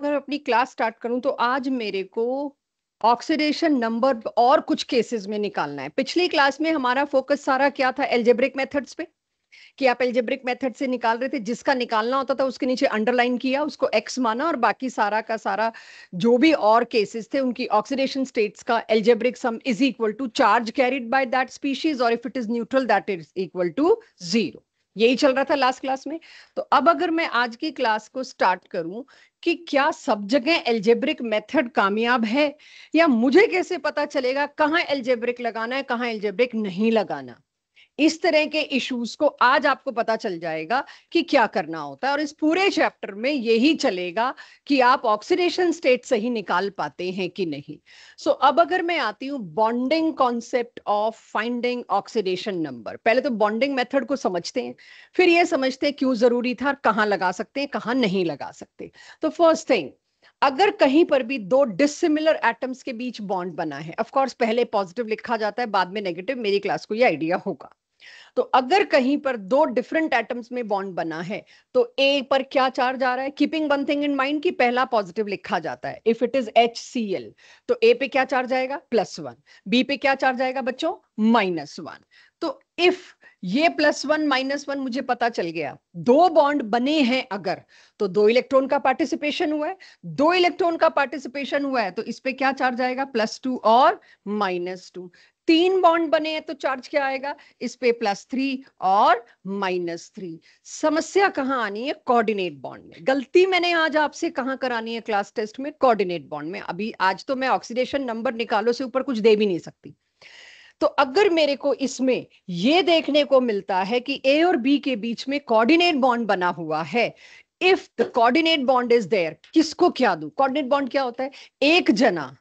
अगर अपनी class start करूं तो आज मेरे को ऑक्सीडेशन नंबर और कुछ केसेस में निकालना है। पिछली क्लास में हमारा फोकस सारा क्या था? एल्जेब्रिक मेथड्स पे, कि आप एल्जेब्रिक मेथड से निकाल रहे थे। जिसका निकालना होता था उसके नीचे अंडरलाइन किया, उसको एक्स माना, और बाकी सारा का सारा जो भी और केसेस थे उनकी ऑक्सीडेशन स्टेट्स का algebraic sum is equal to charge carried by that species, और if it is neutral that is equal to zero. यही चल रहा था लास्ट क्लास में। तो अब अगर मैं आज की क्लास को स्टार्ट करूं कि क्या सब जगह एल्जेब्रिक मेथड कामयाब है, या मुझे कैसे पता चलेगा कहाँ एल्जेब्रिक लगाना है कहाँ एल्जेब्रिक नहीं लगाना, इस तरह के इश्यूज को आज आपको पता चल जाएगा कि क्या करना होता है। और इस पूरे चैप्टर में यही चलेगा कि आप ऑक्सीडेशन स्टेट सही निकाल पाते हैं कि नहीं। अब अगर मैं आती हूँ bonding concept of finding oxidation number, पहले तो बॉन्डिंग मेथड को समझते हैं, फिर ये समझते हैं क्यों जरूरी था, कहाँ लगा सकते हैं कहाँ नहीं लगा सकते। तो फर्स्ट थिंग, अगर कहीं पर भी दो डिसिमिलर एटम्स के बीच बॉन्ड बना है, ऑफ कोर्स पहले पॉजिटिव लिखा जाता है बाद में नेगेटिव, मेरी क्लास को ये आइडिया होगा। तो अगर कहीं पर दो डिफरेंट एटम्स में बॉन्ड बना है तो ए पर क्या चार्ज आ रहा है? Keeping one thing in mind कि पहला पॉजिटिव लिखा जाता है। इफ इट इज HCl तो ए पे क्या चार्ज आएगा? +1। बी पे क्या चार्ज आएगा बच्चों? -1। तो इफ ये +1 -1 मुझे पता चल गया, दो बॉन्ड बने हैं अगर, तो दो इलेक्ट्रॉन का पार्टिसिपेशन हुआ है। दो इलेक्ट्रॉन का पार्टिसिपेशन हुआ है तो इस पे क्या चार्ज आएगा? +2 और -2। तीन बॉन्ड बने हैं तो चार्ज क्या आएगा? इस पे +3 और -3। समस्या कहां आनी है? कोऑर्डिनेट बॉन्ड में। गलती मैंने आज आपसे कहां करानी है क्लास टेस्ट में? कोऑर्डिनेट बॉन्ड में। अभी आज तो मैं ऑक्सीडेशन नंबर निकालो से ऊपर कुछ दे भी नहीं सकती। तो अगर मेरे को इसमें यह देखने को मिलता है कि ए और बी के बीच में कोऑर्डिनेट बॉन्ड बना हुआ है, if the coordinate bond is there, किसको क्या दूं? कोऑर्डिनेट बॉन्ड क्या होता है? एक जना,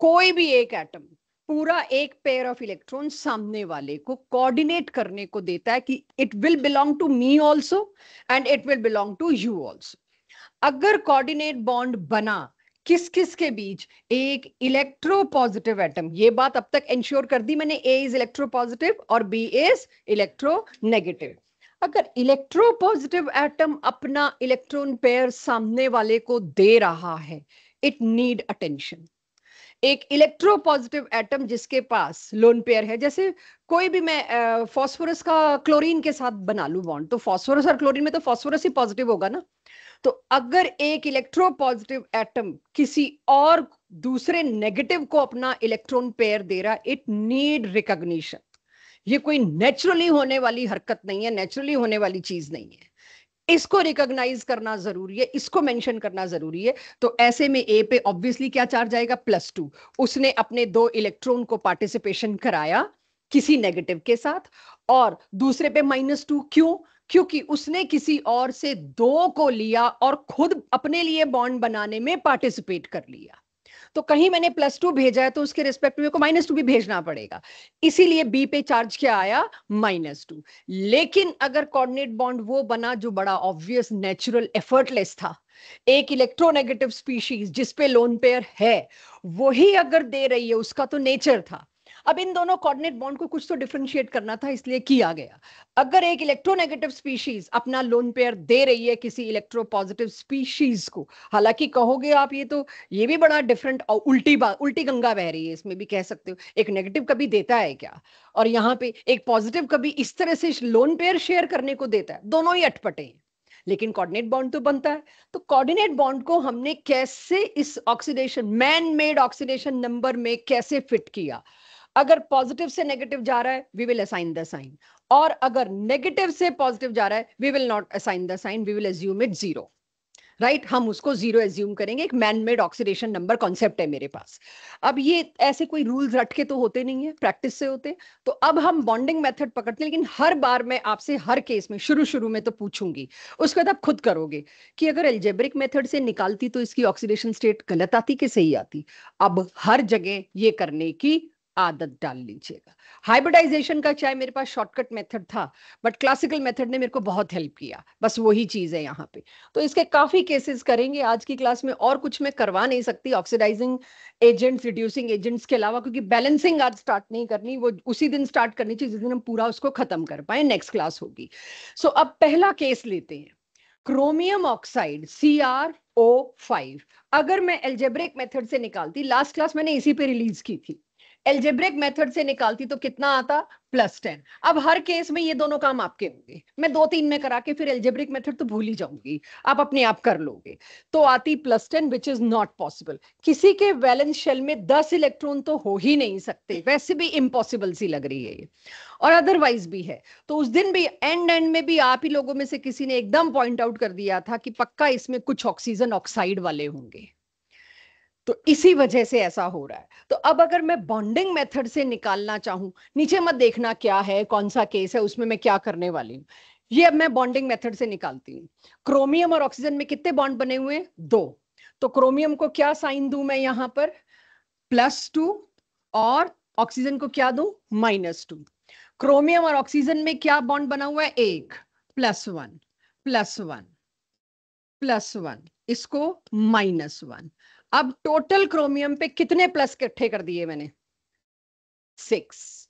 कोई भी एक एटम पूरा एक पेयर ऑफ इलेक्ट्रॉन सामने वाले को कोऑर्डिनेट करने को देता है कि it will belong to me also and it will belong to you also. अगर कोऑर्डिनेट बॉन्ड बना किस किस के बीच? एक इलेक्ट्रोपॉजिटिव एटम, ये बात अब तक इंश्योर कर दी मैंने, ए इज इलेक्ट्रोपॉजिटिव और बी इज इलेक्ट्रोनेगेटिव। अगर इलेक्ट्रोपॉजिटिव एटम अपना इलेक्ट्रॉन पेयर सामने वाले को दे रहा है, इट नीड अटेंशन। एक इलेक्ट्रोपॉजिटिव एटम जिसके पास लोन पेयर है, जैसे कोई भी मैं फास्फोरस का क्लोरीन के साथ बना लूं बॉन्ड, तो फास्फोरस और क्लोरीन में तो फास्फोरस ही पॉजिटिव होगा ना। तो अगर एक इलेक्ट्रोपॉजिटिव एटम किसी और दूसरे नेगेटिव को अपना इलेक्ट्रॉन पेयर दे रहा, इट नीड रिकॉग्निशन। ये कोई नेचुरली होने वाली हरकत नहीं है, नेचुरली होने वाली चीज नहीं है। इसको रिकॉग्नाइज करना जरूरी है, इसको मेंशन करना जरूरी है। तो ऐसे में ए पे ऑब्वियसली क्या चार्ज आएगा? +2। उसने अपने दो इलेक्ट्रॉन को पार्टिसिपेशन कराया किसी नेगेटिव के साथ, और दूसरे पे -2। क्यों? क्योंकि उसने किसी और से दो को लिया और खुद अपने लिए बॉन्ड बनाने में पार्टिसिपेट कर लिया। तो कहीं मैंने +2 भेजा है तो उसके रिस्पेक्ट में को -2 भी भेजना पड़ेगा। इसीलिए बी पे चार्ज क्या आया? -2। लेकिन अगर कोऑर्डिनेट बॉन्ड वो बना जो बड़ा ऑब्वियस, नेचुरल, एफर्टलेस था, एक इलेक्ट्रोनेगेटिव स्पीशीज जिसपे लोन पेयर है वही अगर दे रही है, उसका तो नेचर था। अब इन दोनों कोऑर्डिनेट बॉन्ड को कुछ तो डिफरेंशिएट करना था, इसलिए किया गया। अगर एक इलेक्ट्रोनेगेटिव स्पीशीज अपना लोन पेयर दे रही है किसी इलेक्ट्रोपॉजिटिव स्पीशीज को, हालांकि कहोगे आप ये भी बड़ा डिफरेंट और उल्टी गंगा बह रही है, इसमें भी कह सकते हो। एक नेगेटिव कभी देता है क्या? और यहाँ पे एक पॉजिटिव कभी इस तरह से लोन पेयर शेयर करने को देता है? दोनों ही अटपटे हैं, लेकिन कोऑर्डिनेट बॉन्ड तो बनता है। तो कोऑर्डिनेट बॉन्ड को हमने कैसे इस oxidation, man made oxidation number में कैसे फिट किया? अगर पॉजिटिव से नेगेटिव जा रहा है we will assign the sign, और अगर नेगेटिव से पॉजिटिव जा रहा है we will not assign the sign, we will assume it 0। Right, हम उसको 0 एज्यूम करेंगे। एक man made oxidation number concept है मेरे पास। अब ये ऐसे कोई रूल्स रट के तो होते नहीं है, प्रैक्टिस से होते। तो अब हम बॉन्डिंग मेथड पकड़ते हैं, लेकिन हर बार मैं आपसे हर केस में शुरू शुरू में तो पूछूंगी, उसके बाद आप खुद करोगे कि अगर एल्जेब्रिक मेथड से निकालती तो इसकी ऑक्सीडेशन स्टेट गलत आती कि सही आती। अब हर जगह ये करने की आदत डाल लीजिएगा। हाइब्रिडाइजेशन का चाहे मेरे पास शॉर्टकट मेथड था, बट क्लासिकल मेथड ने मेरे को बहुत हेल्प किया, बस वही चीज है यहाँ पे। तो इसके काफी केसेस करेंगे आज की क्लास में, और कुछ मैं करवा नहीं सकती ऑक्सीडाइजिंग एजेंट्स, रिड्यूसिंग एजेंट्स के अलावा, क्योंकि बैलेंसिंग आज स्टार्ट नहीं करनी, वो उसी दिन स्टार्ट करनी चाहिए जिस दिन हम पूरा उसको खत्म कर पाए, नेक्स्ट क्लास होगी। अब पहला केस लेते हैं, क्रोमियम ऑक्साइड Cr O5। अगर मैं एल्जेब्रिक मेथड से निकालती, लास्ट क्लास मैंने इसी पे रिलीज की थी, एल्जेब्रिक मेथड से निकालती तो कितना आता, +10। अब हर केस में ये दोनों काम आपके होंगे, मैं 2-3 में करा के फिर एल्जेब्रिक मेथड तो भूल ही जाऊंगी, आप अपने आप कर लोगे। तो आती +10, विच इज नॉट पॉसिबल। किसी के वैलेंस शेल में 10 इलेक्ट्रॉन तो हो ही नहीं सकते, वैसे भी इम्पॉसिबल सी लग रही है ये, और अदरवाइज भी है। तो उस दिन भी एंड में भी आप ही लोगों में से किसी ने एकदम पॉइंट आउट कर दिया था कि पक्का इसमें कुछ ऑक्सीजन ऑक्साइड वाले होंगे, तो इसी वजह से ऐसा हो रहा है। तो अब अगर मैं बॉन्डिंग मेथड से निकालना चाहूं, नीचे मत देखना क्या है, कौन सा केस है, उसमें मैं क्या करने वाली हूं, ये अब मैं बॉन्डिंग मेथड से निकालती हूँ। क्रोमियम और ऑक्सीजन में कितने बॉन्ड बने हुए हैं, 2। तो क्रोमियम को क्या साइन दूं मैं यहां पर, +2, और ऑक्सीजन को क्या दूं, -2। क्रोमियम और ऑक्सीजन में क्या बॉन्ड बना हुआ है, एक, +1, +1, +1, इसको -1। अब टोटल क्रोमियम पे कितने प्लस इकट्ठे कर दिए मैंने, 6,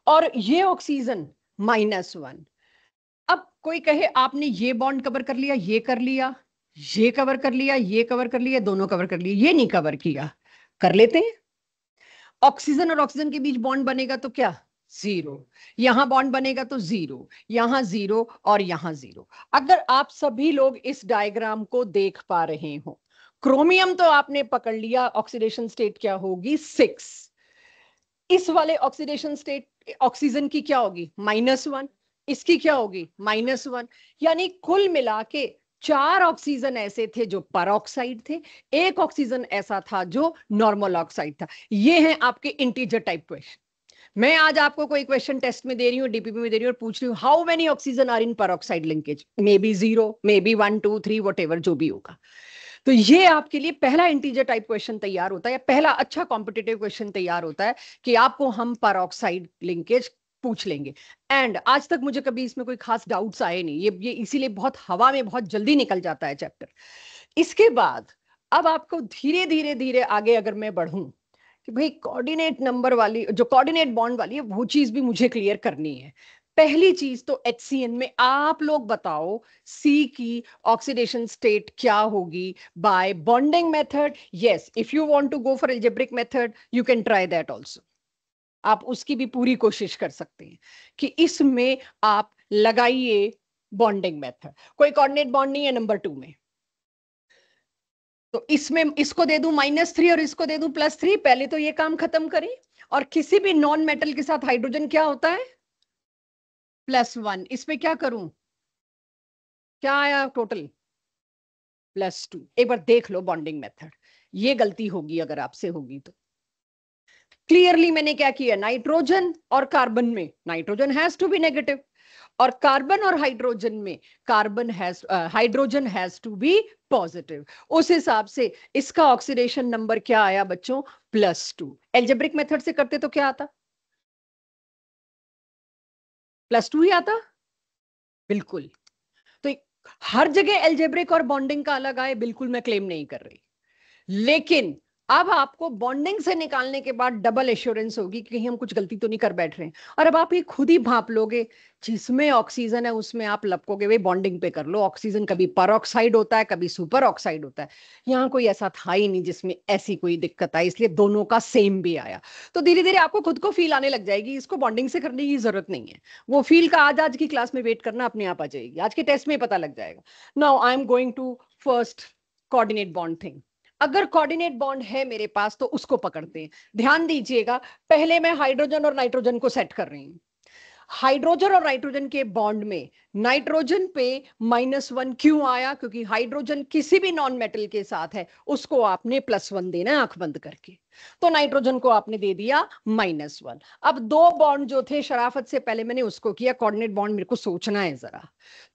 और ये ऑक्सीजन -1। अब कोई कहे आपने ये बॉन्ड कवर कर लिया, ये कर लिया, ये कवर कर लिया, ये कवर कर लिया, दोनों कवर कर लिए, ये नहीं कवर किया, कर लेते हैं। ऑक्सीजन और ऑक्सीजन के बीच बॉन्ड बनेगा तो क्या, 0, यहां बॉन्ड बनेगा तो 0, यहां 0, और यहां 0। अगर आप सभी लोग इस डायग्राम को देख पा रहे हो, क्रोमियम तो आपने पकड़ लिया, ऑक्सीडेशन स्टेट क्या होगी, 6। इस वाले ऑक्सीडेशन स्टेट ऑक्सीजन की क्या होगी, -1, इसकी क्या होगी, -1। यानी कुल मिला के 4 ऑक्सीजन ऐसे थे जो परऑक्साइड थे, 1 ऑक्सीजन ऐसा था जो नॉर्मल ऑक्साइड था। ये है आपके इंटीजर टाइप क्वेश्चन। मैं आज आपको कोई क्वेश्चन टेस्ट में दे रही हूँ, डीपीपी में दे रही हूँ, और पूछ रही हूँ how many oxygen are in peroxide linkage, may be 0, may be 1 2 3, what जो भी होगा। तो ये आपके लिए पहला इंटीजर टाइप क्वेश्चन तैयार होता है, या पहला अच्छा कॉम्पिटिटिव क्वेश्चन तैयार होता है कि आपको हम परऑक्साइड लिंकेज पूछ लेंगे। एंड आज तक मुझे कभी इसमें कोई खास डाउट्स आए नहीं, ये इसीलिए बहुत हवा में बहुत जल्दी निकल जाता है चैप्टर। इसके बाद अब आपको धीरे धीरे धीरे आगे अगर मैं बढ़ूं कि भाई कोऑर्डिनेट नंबर वाली, जो कोऑर्डिनेट बॉन्ड वाली है, वो चीज भी मुझे क्लियर करनी है। पहली चीज तो HCN में आप लोग बताओ, सी की ऑक्सीडेशन स्टेट क्या होगी by bonding method. Yes, if you want to go for algebraic method you can try that also, आप उसकी भी पूरी कोशिश कर सकते हैं कि इसमें आप लगाइए बॉन्डिंग मेथड। कोई कोऑर्डिनेट बॉन्ड नहीं है नंबर 2 में, तो इसमें इसको दे दूं -3 और इसको दे दूं +3, पहले तो ये काम खत्म करें। और किसी भी नॉन मेटल के साथ हाइड्रोजन क्या होता है, +1। इसमें क्या करूं, क्या आया टोटल, +2। एक बार देख लो बॉन्डिंग मेथड, ये गलती होगी अगर आपसे होगी तो। क्लियरली मैंने क्या किया, नाइट्रोजन और कार्बन में nitrogen has to be negative, और कार्बन और हाइड्रोजन में hydrogen has to be positive. उस हिसाब से इसका ऑक्सीडेशन नंबर क्या आया बच्चों, +2। एल्जेब्रिक मेथड से करते तो क्या आता, +2 ही आता, बिल्कुल। तो हर जगह एल्जेब्रिक और बॉन्डिंग का अलग आए, बिल्कुल मैं क्लेम नहीं कर रही, लेकिन अब आपको बॉन्डिंग से निकालने के बाद डबल एश्योरेंस होगी कि कहीं हम कुछ गलती तो नहीं कर बैठ रहे हैं। और अब आप ये खुद ही भाप लोगे, जिसमें ऑक्सीजन है उसमें आप लपकोगे, वे बॉन्डिंग पे कर लो। ऑक्सीजन कभी परऑक्साइड होता है, कभी सुपर ऑक्साइड होता है, यहाँ कोई ऐसा था ही नहीं जिसमें ऐसी कोई दिक्कत आई, इसलिए दोनों का सेम भी आया। तो धीरे धीरे आपको खुद को फील आने लग जाएगी, इसको बॉन्डिंग से करने की जरूरत नहीं है। वो फील का आज की क्लास में वेट करना, अपने आप आ जाएगी, आज के टेस्ट में पता लग जाएगा। Now I am going to first coordinate bond thing. अगर कोऑर्डिनेट बॉन्ड है मेरे पास तो उसको पकड़ते हैं। ध्यान दीजिएगा, पहले मैं हाइड्रोजन और नाइट्रोजन को सेट कर रही हूं। हाइड्रोजन और नाइट्रोजन के बॉन्ड में नाइट्रोजन पे -1 क्यों आया, क्योंकि हाइड्रोजन किसी भी नॉन मेटल के साथ है, उसको आपने +1 देना है आंख बंद करके, तो नाइट्रोजन को आपने दे दिया -1। अब 2 बॉन्ड जो थे, शराफत से पहले मैंने उसको किया, कोऑर्डिनेट बॉन्ड मेरे को सोचना है जरा,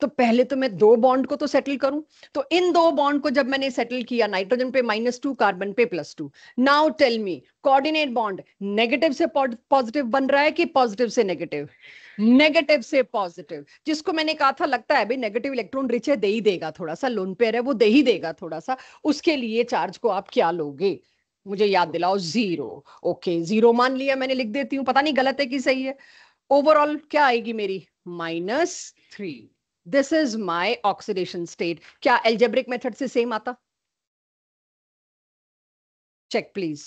तो पहले तो मैं 2 बॉन्ड को तो सेटल करूं। तो इन 2 बॉन्ड को जब मैंने सेटल किया, नाइट्रोजन पे -2, कार्बन पे +2, now tell me coordinate bond negative से पॉजिटिव बन रहा है कि पॉजिटिव से नेगेटिव, नेगेटिव से पॉजिटिव। जिसको मैंने कहा था लगता है भाई नेगेटिव इलेक्ट्रॉन रिच है, दे ही देगा, थोड़ा सा लोन पेयर है वो दे ही देगा थोड़ा सा, उसके लिए चार्ज को आप क्या लोगे, मुझे याद दिलाओ, 0। ओके, 0 मान लिया मैंने, लिख देती हूँ, पता नहीं गलत है कि सही है। ओवरऑल क्या आएगी मेरी, -3। This is my oxidation state. क्या एल्जेब्रिक मेथड से सेम आता, चेक प्लीज।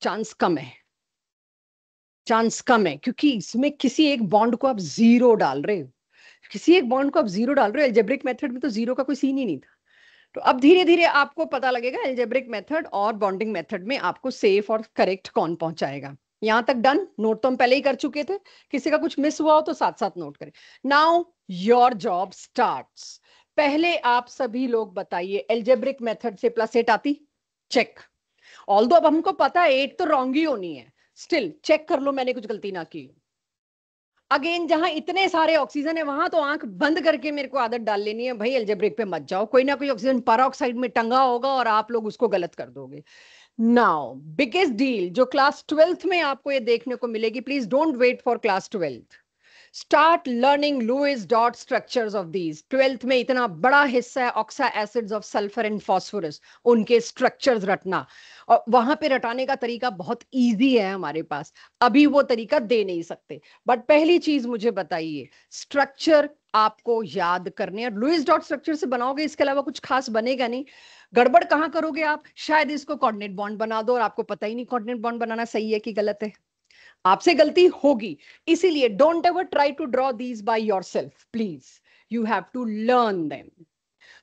चांस कम है, चांस कम है, क्योंकि इसमें किसी एक बॉन्ड को आप जीरो डाल रहे हो, किसी एक बॉन्ड को आप जीरो डाल रहे हो। एल्जेब्रिक मेथड में तो जीरो का कोई सीन ही नहीं था। तो अब धीरे धीरे आपको पता लगेगा एल्जेब्रिक मेथड और बॉन्डिंग मेथड में आपको सेफ और करेक्ट कौन पहुंचाएगा। यहां तक डन? नोट तो हम पहले ही कर चुके थे, किसी का कुछ मिस हुआ हो तो साथ साथ नोट करें। Now your job starts. पहले आप सभी लोग बताइए, एल्जेब्रिक मेथड से +8 आती? चेक। ऑल्दो अब हमको पता है 8 तो रॉन्ग ही होनी है, स्टिल चेक कर लो मैंने कुछ गलती ना की। अगेन जहां इतने सारे ऑक्सीजन है वहां तो आंख बंद करके मेरे को आदत डाल लेनी है भाई, एल्जेब्रिक पे मत जाओ, कोई ना कोई ऑक्सीजन पैरोक्साइड में टंगा होगा और आप लोग उसको गलत कर दोगे। नाउ बिगेस्ट डील जो क्लास 12th में आपको ये देखने को मिलेगी, please don't wait for class 12th, start learning Lewis dot structures of these. 12th में इतना बड़ा हिस्सा है oxyacids of sulphur and phosphorus, उनके स्ट्रक्चर्स रटना, और वहां पे रटाने का तरीका बहुत इजी है हमारे पास, अभी वो तरीका दे नहीं सकते। बट पहली चीज मुझे बताइए, स्ट्रक्चर आपको याद करने, और लुईस डॉट स्ट्रक्चर से बनाओगे, इसके अलावा कुछ खास बनेगा नहीं। गड़बड़ कहां करोगे आप? शायद इसको कोऑर्डिनेट बॉन्ड बना दो और आपको पता ही नहीं कोऑर्डिनेट बॉन्ड बनाना सही है कि गलत है। आपसे गलती होगी, इसीलिए don't ever try to draw these by yourself, please you have to learn them.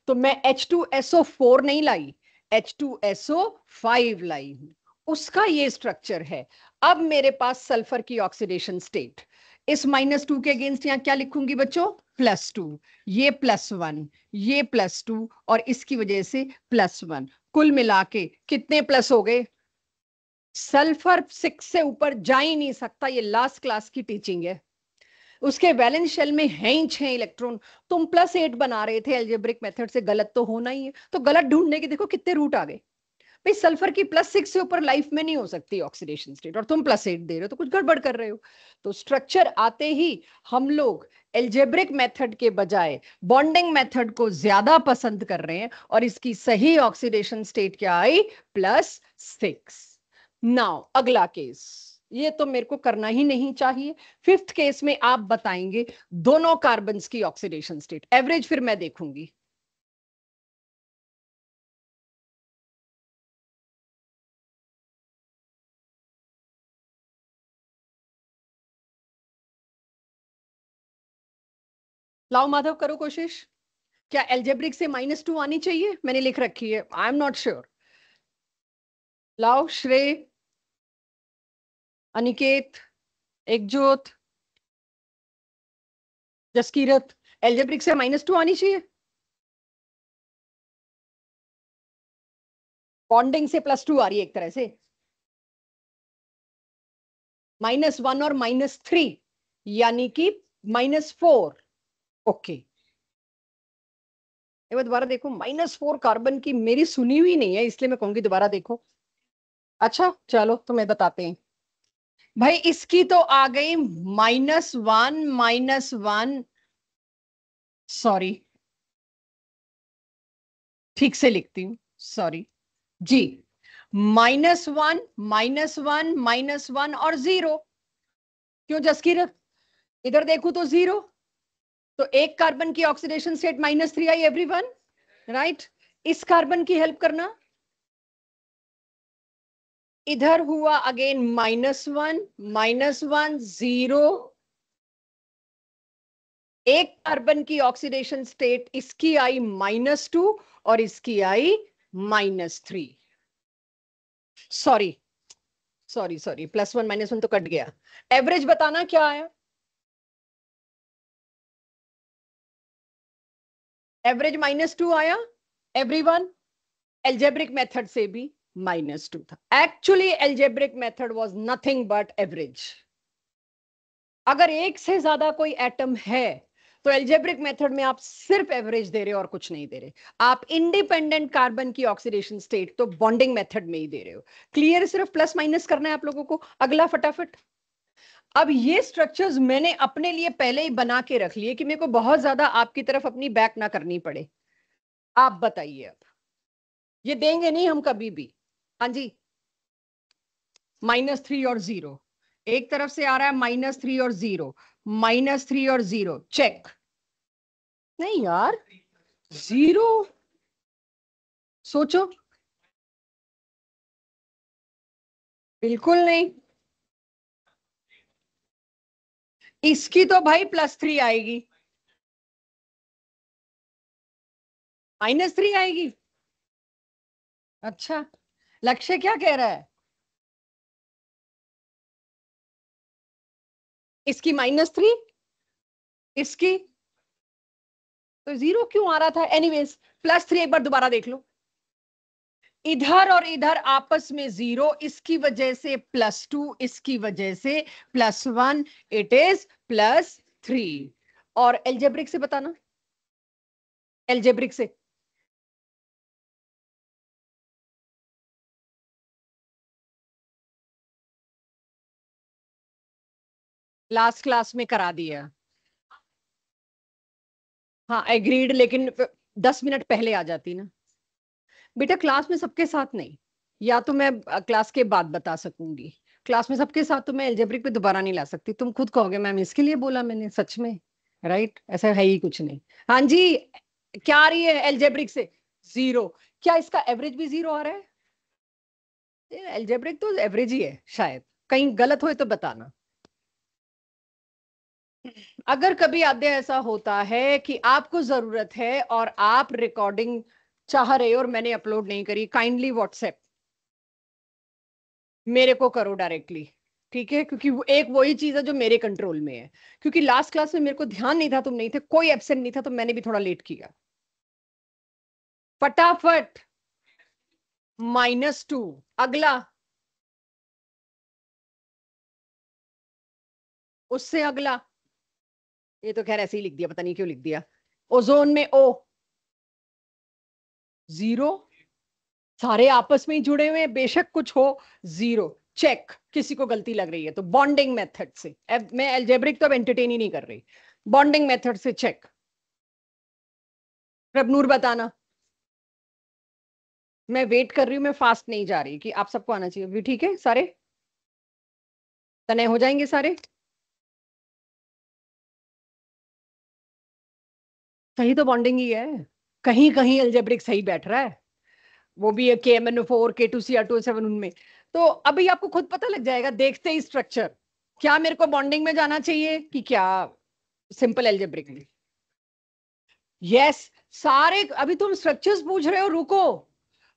तो मैं H2SO4 नहीं लाई, H2SO5 लाई हूं, उसका ये स्ट्रक्चर है। अब मेरे पास सल्फर की ऑक्सीडेशन स्टेट, इस -2 के अगेंस्ट यहां क्या लिखूंगी बच्चों? +2, ये +1, ये +2 और इसकी वजह से +1, कुल मिला के कितने प्लस हो गए? सल्फर 6 से ऊपर जा ही नहीं सकता, ये लास्ट क्लास की टीचिंग है। उसके वैलेंस शेल में है ही 6 इलेक्ट्रॉन, तुम +8 बना रहे थे एल्जेब्रिक मेथड से, गलत तो होना ही है। तो गलत ढूंढने के देखो कितने रूट आ गए भाई। सल्फर की +6 से ऊपर लाइफ में नहीं हो सकती ऑक्सीडेशन स्टेट, और तुम +8 दे रहे हो, तो कुछ गड़बड़ कर रहे हो। तो स्ट्रक्चर आते ही हम लोग एल्जेब्रिक मेथड के बजाय बॉन्डिंग मेथड को ज्यादा पसंद कर रहे हैं, और इसकी सही ऑक्सीडेशन स्टेट क्या आई? +6। नाउ अगला केस, ये तो मेरे को करना ही नहीं चाहिए। 5th केस में आप बताएंगे दोनों कार्बन्स की ऑक्सीडेशन स्टेट, एवरेज फिर मैं देखूंगी। लाओ माधव, करो कोशिश। क्या एल्जेब्रिक से -2 आनी चाहिए? मैंने लिख रखी है, आई एम नॉट श्योर। लाओ श्रेय, अनिकेत, एकजोत, जसकीरत, एल्जेब्रिक से -2 आनी चाहिए। बॉन्डिंग से +2 आ रही है एक तरह से, -1 और -3, यानी कि -4। ओके, एक बार दोबारा देखो, -4 कार्बन की मेरी सुनी हुई नहीं है, इसलिए मैं कहूंगी दोबारा देखो। अच्छा चलो तुम्हें बताते हैं भाई, इसकी तो आ गई -1 -1, सॉरी ठीक से लिखती हूँ, सॉरी जी, -1 -1 -1 और 0। क्यों जसकीरत? इधर देखूं तो 0, तो एक कार्बन की ऑक्सीडेशन स्टेट -3 आई एवरीवन, राइट। इस कार्बन की हेल्प करना, इधर हुआ अगेन -1 -1 0, एक कार्बन की ऑक्सीडेशन स्टेट इसकी आई -2 और इसकी आई -3। सॉरी सॉरी सॉरी, +1 -1 तो कट गया। एवरेज बताना क्या आया? एवरेज -2 आया एवरीवन। एल्जेब्रिक मेथड से भी -2 था। Actually algebraic method was nothing but average. अगर एक से ज्यादा कोई एटम है तो एल्जेब्रिक मेथड में आप सिर्फ एवरेज दे रहे हो और कुछ नहीं दे रहे। आप इंडिपेंडेंट कार्बन की ऑक्सीडेशन स्टेट तो बॉन्डिंग मेथड में ही दे रहे हो। क्लियर? सिर्फ प्लस माइनस करना है आप लोगों को। अगला फटाफट। अब ये स्ट्रक्चर्स मैंने अपने लिए पहले ही बना के रख लिए कि मेरे को बहुत ज्यादा आपकी तरफ अपनी बैक ना करनी पड़े। आप बताइए, अब ये देंगे नहीं हम कभी भी। हाँ जी, -3 और 0, एक तरफ से आ रहा है -3 और 0, -3 और 0, चेक। नहीं यार, 0, सोचो। बिल्कुल नहीं। इसकी तो भाई +3 आएगी, -3 आएगी। अच्छा, लक्ष्य क्या कह रहा है? इसकी -3, इसकी तो 0 क्यों आ रहा था? एनीवेज, +3 एक बार दोबारा देख लो। इधर और इधर आपस में 0, इसकी वजह से +2, इसकी वजह से +1, इट इज +3। और एल्जेब्रिक से बताना, एल्जेब्रिक से। लास्ट क्लास में करा दिया। हाँ एग्रीड, लेकिन 10 मिनट पहले आ जाती ना बेटा। क्लास में सबके साथ नहीं, या तो मैं क्लास के बाद बता सकूंगी। क्लास में सबके साथ तो मैं एल्जेब्रिक पे दोबारा नहीं ला सकती, तुम खुद कहोगे मैम इसके लिए बोला मैंने, सच में। राइट, ऐसा है ही कुछ नहीं। हाँ जी, क्या आ रही है एल्जेब्रिक से? 0। क्या इसका एवरेज भी 0 आ रहा है? एल्जेब्रिक तो एवरेज ही है शायद, कहीं गलत हो तो बताना। अगर कभी आधे ऐसा होता है कि आपको जरूरत है और आप रिकॉर्डिंग चाह रहे हो और मैंने अपलोड नहीं करी, काइंडली व्हाट्सएप मेरे को करो डायरेक्टली, ठीक है? क्योंकि वो एक वही चीज है जो मेरे कंट्रोल में है। क्योंकि लास्ट क्लास में मेरे को ध्यान नहीं था, तुम नहीं थे, कोई एब्सेंट नहीं था, तो मैंने भी थोड़ा लेट किया। फटाफट। -2। अगला, उससे अगला। ये तो खैर ऐसे ही लिख दिया, पता नहीं क्यों लिख दिया। ओजोन में O, 0। सारे आपस में ही जुड़े हुए हैं, बेशक कुछ हो। 0 चेक। किसी को गलती लग रही है तो बॉन्डिंग मेथड से, अब मैं एल्जेब्रिक तो अब एंटरटेन ही नहीं कर रही, बॉन्डिंग मेथड से चेक। प्रभनूर बताना। मैं वेट कर रही हूँ, मैं फास्ट नहीं जा रही, कि आप सबको आना चाहिए भी, ठीक है? सारे तने हो जाएंगे सारे। सही तो बॉन्डिंग ही है, कहीं कहीं एल्जेब्रिक सही बैठ रहा है, वो भी है KMnO4 K2Cr2O7 उनमें। तो अभी आपको खुद पता लग जाएगा देखते ही स्ट्रक्चर, क्या मेरे को बॉन्डिंग में जाना चाहिए कि क्या सिंपल एल्जेब्रिक में। यस, सारे अभी तुम स्ट्रक्चर्स पूछ रहे हो, रुको।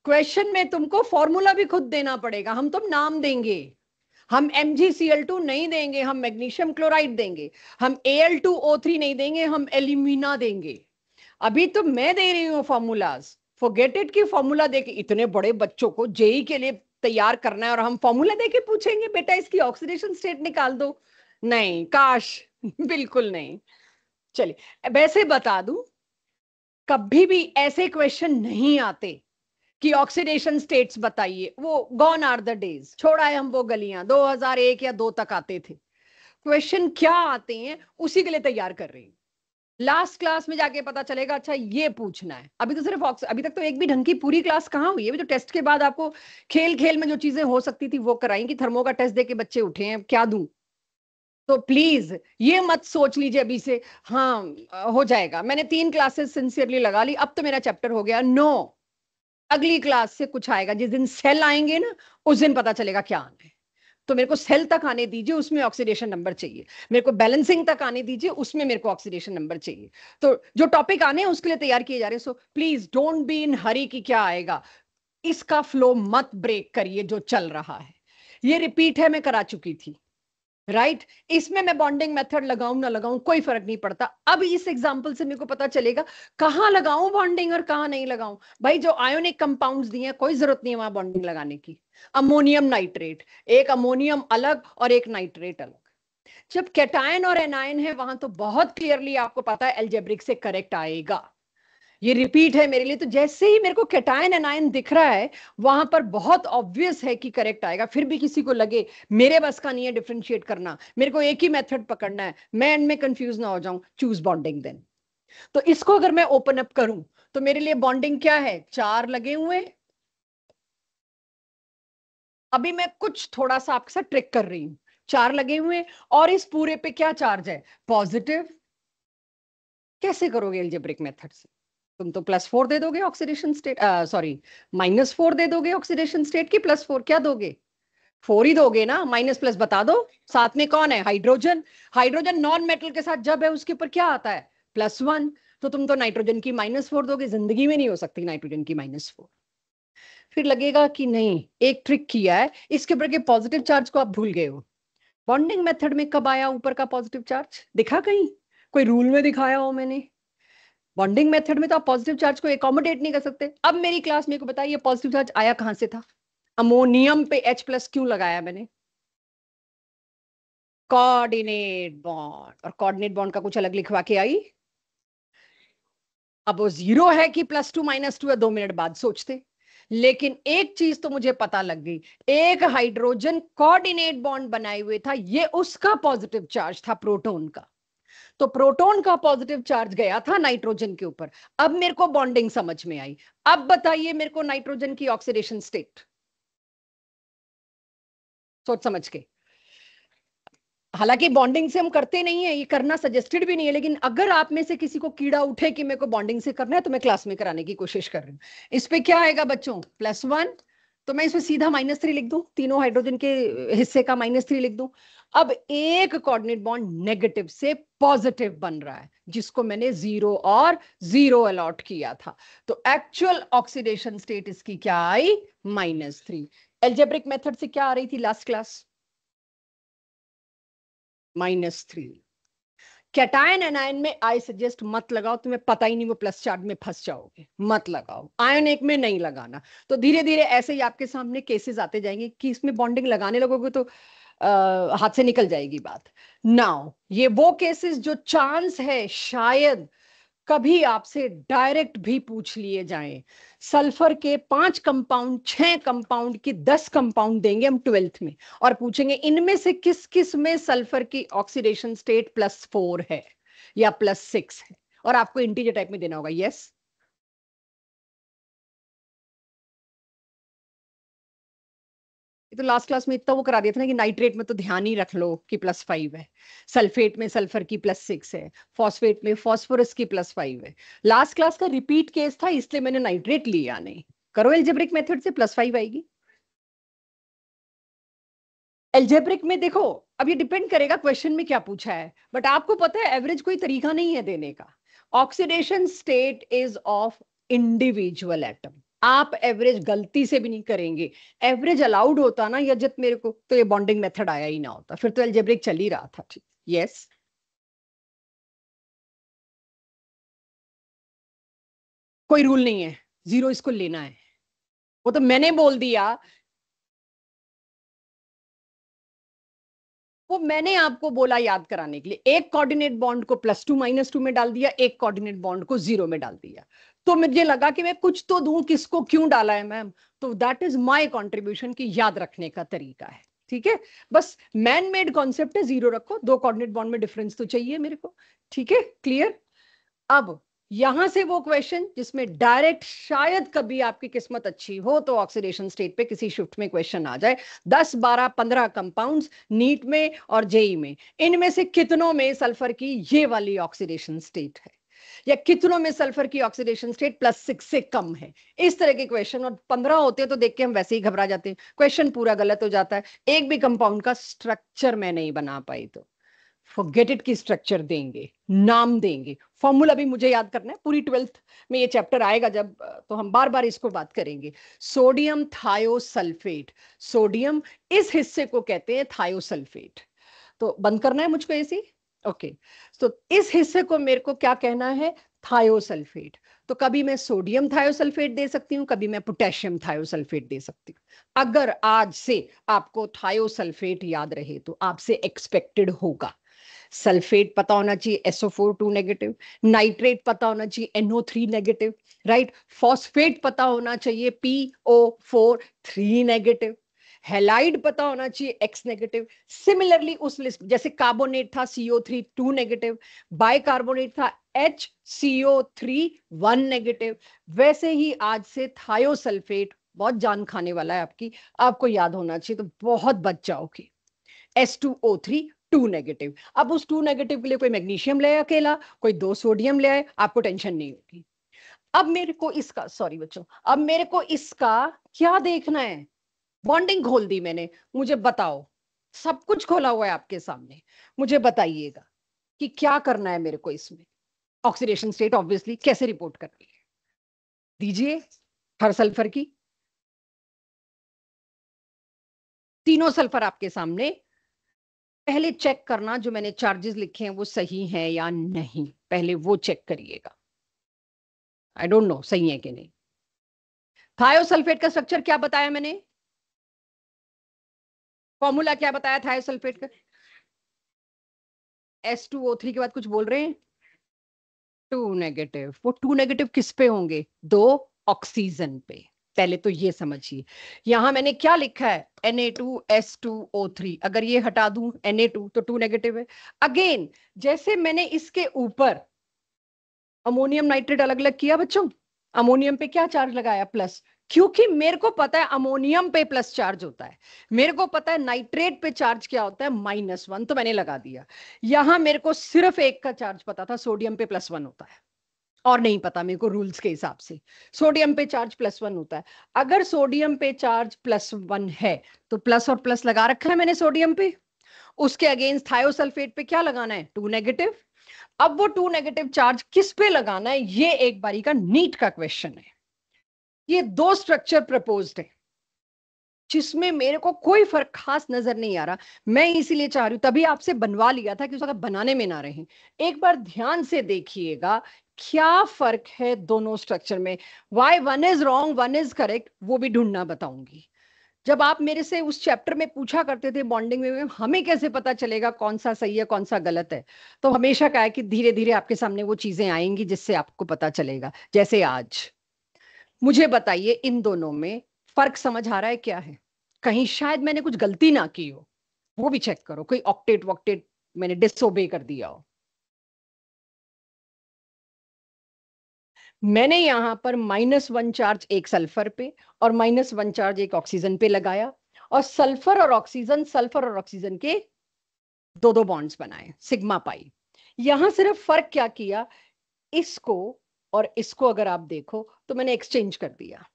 क्वेश्चन में तुमको फॉर्मूला भी खुद देना पड़ेगा, हम तुम नाम देंगे। हम MgCl2 नहीं देंगे, हम मैग्नीशियम क्लोराइड देंगे। हम Al2O3 नहीं देंगे, हम एल्यूमिना देंगे। अभी तो मैं दे रही हूँ फॉर्मूलाज। फॉरगेट इट कि फॉर्मूला देके इतने बड़े बच्चों को जेई के लिए तैयार करना है और हम फॉर्मूला देके पूछेंगे बेटा इसकी ऑक्सीडेशन स्टेट निकाल दो। नहीं, काश। बिल्कुल नहीं। चलिए वैसे बता दूं, कभी भी ऐसे क्वेश्चन नहीं आते कि ऑक्सीडेशन स्टेट्स बताइए, वो गॉन आर द डेज, छोड़ा है हम वो गलियां, 2001 या 2 तक आते थे। क्वेश्चन क्या आते हैं उसी के लिए तैयार कर रही हूँ। लास्ट क्लास में जाके पता चलेगा अच्छा ये पूछना है। अभी तो सिर्फ अभी तक तो एक भी ढंग की पूरी क्लास कहाँ हुई है? जो टेस्ट के बाद आपको खेल खेल में जो चीजें हो सकती थी वो कराई, कि थर्मो का टेस्ट दे के बच्चे उठे हैं, क्या दूं? तो प्लीज ये मत सोच लीजिए अभी से, हाँ हो जाएगा, मैंने 3 क्लासेस सिंसियरली लगा ली, अब तो मेरा चैप्टर हो गया। नो, अगली क्लास से कुछ आएगा, जिस दिन सेल आएंगे ना उस दिन पता चलेगा क्या आना है। तो मेरे को सेल तक आने दीजिए, उसमें ऑक्सीडेशन नंबर चाहिए। मेरे को बैलेंसिंग तक आने दीजिए, उसमें मेरे को ऑक्सीडेशन नंबर चाहिए। तो जो टॉपिक आने हैं उसके लिए तैयार किए जा रहे हैं। So please don't be in hurry कि क्या आएगा, इसका फ्लो मत ब्रेक करिए जो चल रहा है। ये रिपीट है, मैं करा चुकी थी। राइट इसमें मैं बॉन्डिंग मेथड लगाऊं ना लगाऊं कोई फर्क नहीं पड़ता। अब इस एग्जांपल से मेरे को पता चलेगा कहां लगाऊं बॉन्डिंग और कहां नहीं लगाऊं। भाई जो आयोनिक कंपाउंड्स दिए हैं कोई जरूरत नहीं है वहां बॉन्डिंग लगाने की। अमोनियम नाइट्रेट, एक अमोनियम अलग और एक नाइट्रेट अलग। जब कैटायन और एनायन है वहां तो बहुत क्लियरली आपको पता है एल्जेब्रिक से करेक्ट आएगा। ये रिपीट है मेरे लिए, तो जैसे ही मेरे को कैटायन एनायन दिख रहा है वहां पर बहुत ऑब्वियस है कि करेक्ट आएगा। फिर भी किसी को लगे मेरे बस का नहीं है डिफरेंशिएट करना, मेरे को एक ही मेथड पकड़ना है, मैं एंड में कंफ्यूज ना हो जाऊं, चूज बॉन्डिंग देन। तो इसको अगर मैं ओपन अप करूं तो मेरे लिए बॉन्डिंग क्या है? 4 लगे हुए। अभी मैं कुछ थोड़ा सा आपके साथ ट्रिक कर रही हूं। 4 लगे हुए और इस पूरे पे क्या चार्ज है? पॉजिटिव। कैसे करोगे एल्जेब्रिक मेथड से? तुम तो +4 दे दोगे ऑक्सीडेशन स्टेट, सॉरी -4 दे दोगे ऑक्सीडेशन स्टेट की, +4 क्या दोगे? 4 ही दोगे ना, माइनस प्लस बता दो। साथ में कौन है? हाइड्रोजन। हाइड्रोजन नॉन मेटल के साथ जब है उसके ऊपर क्या आता है? +1। तो तुम तो नाइट्रोजन की -4 दोगे, जिंदगी में नहीं हो सकती नाइट्रोजन की -4। फिर लगेगा कि नहीं, एक ट्रिक किया है इसके ऊपर के पॉजिटिव चार्ज को आप भूल गए हो। बॉन्डिंग मेथड में कब आया ऊपर का पॉजिटिव चार्ज? दिखा कहीं? कोई रूल में दिखाया हो मैंने? बॉन्डिंग मेथड में तो आप पॉजिटिव चार्ज को एकोमोडेट नहीं कर सकते। अब मेरी क्लास में को बताइए पॉजिटिव चार्ज आया कहां से था? अमोनियम पे H+ क्यों लगाया मैंने? Coordinate bond. और कोऑर्डिनेट बॉन्ड का कुछ अलग लिखवा के आई? अब वो 0 है कि +2 -2 है, 2 मिनट बाद सोचते। लेकिन एक चीज तो मुझे पता लग गई, एक हाइड्रोजन कोऑर्डिनेट बॉन्ड बनाए हुए था, ये उसका पॉजिटिव चार्ज था प्रोटॉन का। तो प्रोटॉन का पॉजिटिव चार्ज गया था नाइट्रोजन के ऊपर। अब मेरे को बॉन्डिंग समझ में आई। अब बताइए मेरे को नाइट्रोजन की ऑक्सीडेशन स्टेट, सोच समझ के। हालांकि बॉन्डिंग से हम करते नहीं है, ये करना सजेस्टेड भी नहीं है, लेकिन अगर आप में से किसी को कीड़ा उठे कि मेरे को बॉन्डिंग से करना है तो मैं क्लास में कराने की कोशिश कर रही हूँ। इस पे क्या आएगा बच्चों? +1। तो मैं इसमें सीधा -3 लिख दूं, तीनों हाइड्रोजन के हिस्से का -3 लिख दूं। अब एक कोऑर्डिनेट बॉन्ड नेगेटिव से पॉजिटिव बन रहा है, जिसको मैंने 0 और 0 अलॉट किया था। तो एक्चुअल ऑक्सीडेशन स्टेट इसकी क्या आई? -3। एल्जेब्रिक मेथड से क्या आ रही थी लास्ट क्लास? -3। कैटायन एनायन में आई सजेस्ट मत लगाओ, तुम्हें पता ही नहीं, वो प्लस चार्ज में फंस जाओगे, मत लगाओ। आयन एक में नहीं लगाना। तो धीरे धीरे ऐसे ही आपके सामने केसेस आते जाएंगे कि इसमें बॉन्डिंग लगाने लगोगे तो हाथ से निकल जाएगी बात। नाउ ये वो केसेस जो चांस है शायद कभी आपसे डायरेक्ट भी पूछ लिए जाएं। सल्फर के 5 कंपाउंड, 6 कंपाउंड की 10 कंपाउंड देंगे हम 12th में, और पूछेंगे इनमें से किस किस में सल्फर की ऑक्सीडेशन स्टेट +4 है या +6 है, और आपको इंटीजर टाइप में देना होगा यस। ये तो लास्ट क्लास में इतना वो करा दिया था ना कि नाइट्रेट में तो ध्यान ही रख लो कि +5 है, सल्फेट में सल्फर की +6 है, फॉस्फेट में फॉस्फोरस की +5 है। लास्ट क्लास का रिपीट केस था, इसलिए मैंने नाइट्रेट लिया नहीं। करो एल्जेब्रिक मेथड से, +5 आएगी। एल्जेब्रिक में देखो, अब ये डिपेंड करेगा क्वेश्चन में क्या पूछा है, बट आपको पता है एवरेज कोई तरीका नहीं है देने का। Oxidation state is of individual atom. आप एवरेज गलती से भी नहीं करेंगे। एवरेज अलाउड होता ना यजत मेरे को, तो ये बॉन्डिंग मेथड आया ही ना होता, फिर तो एल्जेब्रिक चल ही रहा था। ठीक, यस। कोई रूल नहीं है, 0 इसको लेना है। वो तो मैंने बोल दिया, वो मैंने आपको बोला याद कराने के लिए। एक कोऑर्डिनेट बॉन्ड को +2 -2 में डाल दिया, एक कोऑर्डिनेट बॉन्ड को 0 में डाल दिया। तो मुझे लगा कि मैं कुछ तो दूं, किसको क्यों डाला है मैम। तो दैट इज माय कंट्रीब्यूशन की याद रखने का तरीका है। ठीक है, बस मैन मेड कॉन्सेप्ट है, 0 रखो, 2 कोऑर्डिनेट बॉन्ड में डिफरेंस तो चाहिए मेरे को। ठीक है, क्लियर। अब यहां से वो क्वेश्चन जिसमें डायरेक्ट शायद कभी आपकी किस्मत अच्छी हो तो ऑक्सीडेशन स्टेट पे किसी शिफ्ट में क्वेश्चन आ जाए। 10 12 15 कंपाउंड्स नीट में और जेई में, इनमें से कितनों में सल्फर की ये वाली ऑक्सीडेशन स्टेट है, या कितनों में सल्फर की ऑक्सीडेशन स्टेट +6 से कम है। इस तरह के क्वेश्चन, और 15 होते हैं तो देख के हम वैसे ही घबरा जाते हैं, क्वेश्चन पूरा गलत हो जाता है। एक भी कंपाउंड का स्ट्रक्चर मैं नहीं बना पाई तो फॉरगेट इट की स्ट्रक्चर देंगे, नाम देंगे। फॉर्मूला भी मुझे याद करना है, पूरी 12th में ये चैप्टर आएगा जब, तो हम बार बार इसको बात करेंगे। सोडियम थायोसल्फेट, सोडियम इस हिस्से को कहते हैं थायोसल्फेट। तो बंद करना है मुझको ऐसी। ओके, तो इस हिस्से को मेरे को क्या कहना है? थायोसल्फेट। तो कभी मैं सोडियम थायोसल्फेट दे सकती हूँ, कभी मैं पोटेशियम थायोसल्फेट दे सकती हूँ। अगर आज से आपको थायोसल्फेट याद रहे तो आपसे एक्सपेक्टेड होगा सल्फेट पता होना चाहिए SO4 2 नेगेटिव, नाइट्रेट पता होना चाहिए NO3 नेगेटिव, राइट, फॉस्फेट पता होना चाहिए PO4 3 नेगेटिव, हेलाइड पता होना चाहिए X नेगेटिव। सिमिलरली उस लिस्ट जैसे कार्बोनेट था CO3 2 नेगेटिव, बाइकार्बोनेट था HCO3 1 नेगेटिव, वैसे ही आज से थायोसल्फेट बहुत जान खाने वाला है आपकी, आपको याद होना चाहिए, तो बहुत बच जाओगे। S2O3 2 negative. अब उस 2 नेगेटिव के लिए कोई मैग्नीशियम ले आए अकेला, कोई 2 सोडियम ले आए, आपको टेंशन नहीं होगी। अब मेरे को इसका, सॉरी बच्चों, अब मेरे को इसका क्या देखना है? बॉन्डिंग खोल दी मैंने, मुझे बताओ, सब कुछ खोला हुआ है आपके सामने, मुझे बताइएगा कि क्या करना है मेरे को इसमें। ऑक्सीडेशन स्टेट ऑब्वियसली कैसे रिपोर्ट करनी है, दीजिए। हर सल्फर की, तीनों सल्फर आपके सामने। पहले चेक करना जो मैंने चार्जेस लिखे हैं वो सही है या नहीं, पहले वो चेक करिएगा। आई डोंट नो सही है कि नहीं। थायोसल्फेट का स्ट्रक्चर क्या बताया मैंने, फॉर्मूला क्या बताया थायोसल्फेट का? S2O3 के बाद कुछ बोल रहे हैं? 2 नेगेटिव। वो 2 नेगेटिव किस पे होंगे? 2 ऑक्सीजन पे। पहले तो ये समझिए, यहां मैंने क्या लिखा है, Na2S2O3। अगर ये हटा दूं Na2 तो 2 नेगेटिव है। अगेन जैसे मैंने इसके ऊपर अमोनियम नाइट्रेट अलग अलग किया बच्चों, अमोनियम पे क्या चार्ज लगाया? प्लस। क्योंकि मेरे को पता है अमोनियम पे प्लस चार्ज होता है, मेरे को पता है नाइट्रेट पे चार्ज क्या होता है, -1, तो मैंने लगा दिया। यहां मेरे को सिर्फ एक का चार्ज पता था, सोडियम पे +1 होता है, और नहीं पता मेरे को रूल्स के हिसाब से। सोडियम पे चार्ज +1 होता है। अगर सोडियम पे चार्ज +1 है तो प्लस और प्लस लगा रखा है मैंने सोडियम पे, उसके अगेंस्ट थायोसल्फेट पे क्या लगाना है? 2 नेगेटिव। अब वो 2 नेगेटिव चार्ज किस पे लगाना है, ये एक बारी का नीट का क्वेश्चन है। ये दो स्ट्रक्चर प्रपोज्ड है जिसमें मेरे को कोई फर्क खास नजर नहीं आ रहा। मैं इसीलिए चाह रही हूं, तभी आपसे बनवा लिया था कि उसका बनाने में ना रहे। एक बार ध्यान से देखिएगा क्या फर्क है दोनों स्ट्रक्चर में। Why one is wrong one is correct वो भी ढूंढना बताऊंगी। जब आप मेरे से उस चैप्टर में पूछा करते थे बॉन्डिंग में, हमें कैसे पता चलेगा कौन सा सही है कौन सा गलत है, तो हमेशा कहा है कि धीरे धीरे आपके सामने वो चीजें आएंगी जिससे आपको पता चलेगा। जैसे आज मुझे बताइए इन दोनों में फर्क समझ आ रहा है क्या है? कहीं शायद मैंने कुछ गलती ना की हो, वो भी चेक करो, कोई ऑक्टेट वॉक्टेट मैंने डिसओबे कर दिया हो। मैंने यहां पर -1 चार्ज एक सल्फर पे और -1 चार्ज एक ऑक्सीजन पे लगाया, और सल्फर और ऑक्सीजन के दो दो बॉन्ड्स बनाए सिग्मा पाई। यहां सिर्फ फर्क क्या किया, इसको और इसको अगर आप देखो तो मैंने एक्सचेंज कर दिया।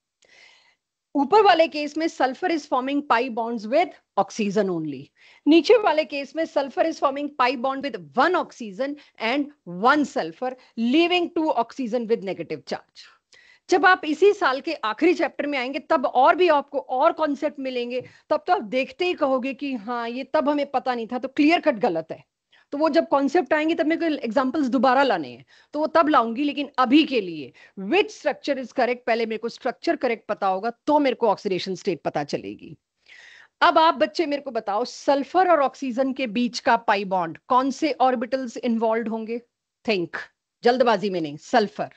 ऊपर वाले केस में sulphur is forming pi bonds with oxygen only, नीचे वाले केस में sulphur is forming pi bond with 1 oxygen and 1 sulphur, leaving 2 oxygen with negative charge. जब आप इसी साल के आखिरी चैप्टर में आएंगे तब और भी आपको और कॉन्सेप्ट मिलेंगे, तब तो आप देखते ही कहोगे कि हाँ ये तब हमें पता नहीं था, तो क्लियर कट गलत है। तो वो जब कॉन्सेप्ट आएंगे तब मेरे को एग्जांपल्स दोबारा लाने हैं, तो वो तब लाऊंगी। लेकिन अभी के लिए विच स्ट्रक्चर इज करेक्ट, पहले मेरे को स्ट्रक्चर करेक्ट पता होगा तो मेरे को ऑक्सीडेशन स्टेट पता चलेगी। अब आप बच्चे मेरे को बताओ, सल्फर और ऑक्सीजन के बीच का पाई बॉन्ड कौन से ऑर्बिटल्स इन्वॉल्व होंगे? थिंक, जल्दबाजी में नहीं। सल्फर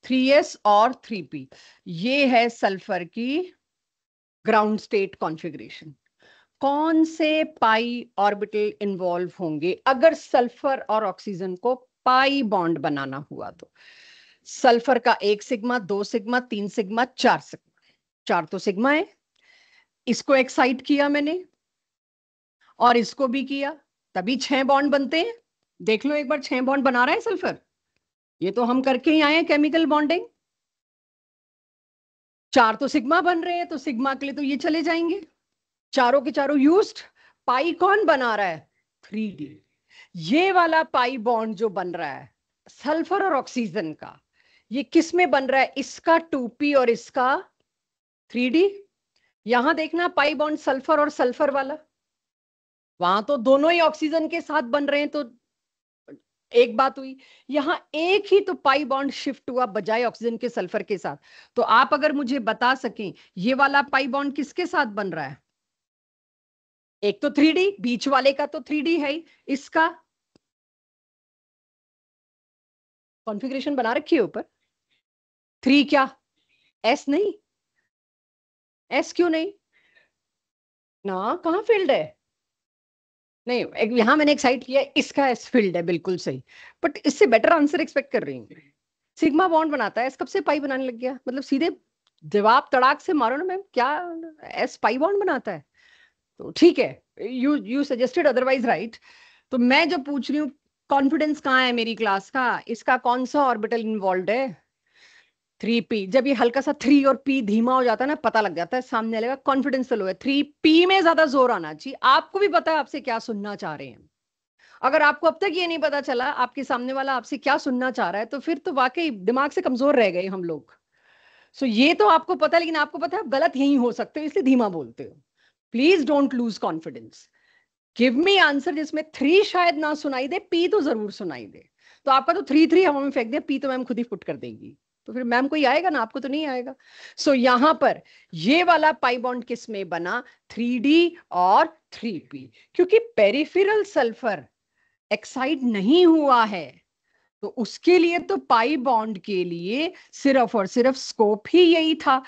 3s और 3p, ये है सल्फर की ग्राउंड स्टेट कॉन्फ़िगरेशन। कौन से पाई ऑर्बिटल इन्वॉल्व होंगे अगर सल्फर और ऑक्सीजन को पाई बॉन्ड बनाना हुआ? तो सल्फर का 1 सिग्मा, 2 सिग्मा, 3 सिग्मा, 4 सिग्मा। 4 तो सिग्मा है, इसको एक्साइट किया मैंने और इसको भी किया, तभी 6 बॉन्ड बनते हैं। देख लो एक बार, 6 बॉन्ड बना रहा है सल्फर, ये तो हम करके ही आए हैं केमिकल बॉन्डिंग। 4 तो सिग्मा बन रहे हैं, तो सिग्मा के लिए तो ये चले जाएंगे, चारों के चारों यूज्ड। पाई कौन बना रहा है? 3D। ये वाला पाई बॉन्ड जो बन रहा है सल्फर और ऑक्सीजन का, ये किस में बन रहा है? इसका 2p और इसका 3D। यहां देखना पाई बॉन्ड सल्फर और सल्फर वाला, वहां तो दोनों ही ऑक्सीजन के साथ बन रहे हैं, तो एक बात हुई। यहां एक ही तो पाई बॉन्ड शिफ्ट हुआ बजाय ऑक्सीजन के सल्फर के साथ। तो आप अगर मुझे बता सकें ये वाला पाई बॉन्ड किसके साथ बन रहा है? एक तो 3D, बीच वाले का तो 3D है ही, इसका कॉन्फ़िगरेशन बना रखी है ऊपर 3 क्या? एस नहीं? एस क्यों नहीं? ना कहाँ फील्ड है? नहीं, यहां मैंने एक्साइट किया, इसका एस फील्ड है, बिल्कुल सही। बट इससे बेटर आंसर एक्सपेक्ट कर रही हूँ। सिग्मा बॉन्ड बनाता है, एस कब से पाई बनाने लग गया? मतलब सीधे जवाब तड़ाक से मारो ना मैम, क्या एस पाई बॉन्ड बनाता है? तो ठीक है, यू सजेस्टेड अदरवाइज राइट। तो मैं जो पूछ रही हूँ, कॉन्फिडेंस कहाँ है मेरी क्लास का, इसका कौन सा ऑर्बिटल इन्वॉल्व है? 3p, जब ये हल्का सा 3 और p धीमा हो जाता है ना, पता लग जाता है सामने वाले का कॉन्फिडेंस लो है। 3p में ज्यादा जोर आना चाहिए। आपको भी पता है आपसे क्या सुनना चाह रहे हैं। अगर आपको अब तक ये नहीं पता चला आपके सामने वाला आपसे क्या सुनना चाह रहा है, तो फिर तो वाकई दिमाग से कमजोर रह गए हम लोग। सो ये तो आपको पता है, लेकिन आपको पता है आप गलत यही हो सकते हो, इसलिए धीमा बोलते हो। Please don't lose confidence. Give me answer जिसमें 3 शायद ना सुनाई दे, p तो जरूर सुनाई दे। तो आपका तो 3 हवा में फेंक दे, p तो मैम खुद ही फुट कर देगी। तो फिर मैम को ही आएगा ना, आपको तो नहीं आएगा। सो यहां पर ये वाला पाई बॉन्ड किस में बना, 3d और 3p, क्योंकि पेरिफेरल सल्फर एक्साइड नहीं हुआ है। तो उसके लिए तो पाई बॉन्ड के लिए सिर्फ और सिर्फ स्कोप ही यही था,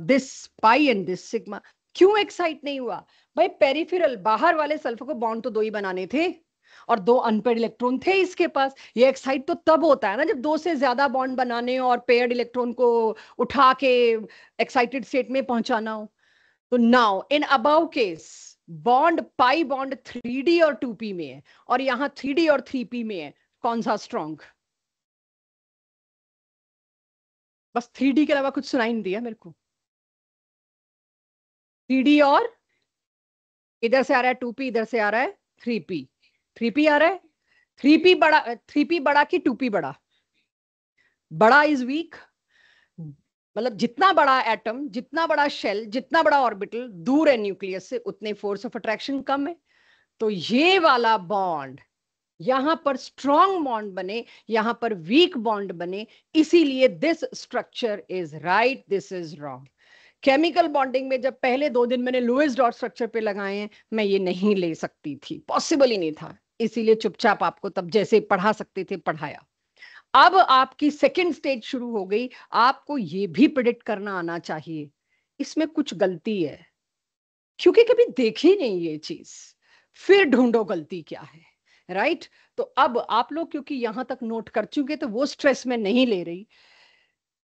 this pi and this sigma. क्यों एक्साइट नहीं हुआ भाई? पेरिफेरल बाहर वाले सल्फर को बॉन्ड तो 2 ही बनाने थे, और 2 अनपेयर्ड इलेक्ट्रॉन थे इसके पास। ये एक्साइट तो तब होता है ना जब 2 से ज्यादा बॉन्ड बनाने और पेयर्ड इलेक्ट्रॉन को उठा के एक्साइटेड स्टेट में पहुंचाना हो। तो now in above case bond pi bond 3d और 2p में है, और यहां 3d और 3p में है। कौन सा स्ट्रॉन्ग? बस 3d के अलावा कुछ सुनाई नहीं दिया मेरे को। 3d और इधर से आ रहा है 2p, इधर से आ रहा है 3p। 3p आ रहा है। 3p बड़ा, 3p बड़ा कि 2p बड़ा? बड़ा इज वीक। मतलब जितना बड़ा एटम, जितना बड़ा शेल, जितना बड़ा ऑर्बिटल दूर है न्यूक्लियस से, उतने फोर्स ऑफ अट्रैक्शन कम है। तो ये वाला बॉन्ड यहां पर स्ट्रॉन्ग बॉन्ड बने, यहां पर वीक बॉन्ड बने, इसीलिए this structure is right, this is wrong. Chemical bonding में जब पहले 2 दिन मैंने लुईस डॉट स्ट्रक्चर पे लगाए हैं, मैं ये नहीं ले सकती थी, पॉसिबल ही नहीं था। इसीलिए चुपचाप आपको तब जैसे पढ़ा सकते थे पढ़ाया। अब आपकी सेकेंड स्टेज शुरू हो गई। आपको ये भी प्रिडिक्ट करना आना चाहिए इसमें कुछ गलती है, क्योंकि कभी देखी नहीं ये चीज, फिर ढूंढो गलती क्या है। राइट? तो अब आप लोग क्योंकि यहां तक नोट कर चुके, तो वो स्ट्रेस में नहीं ले रही।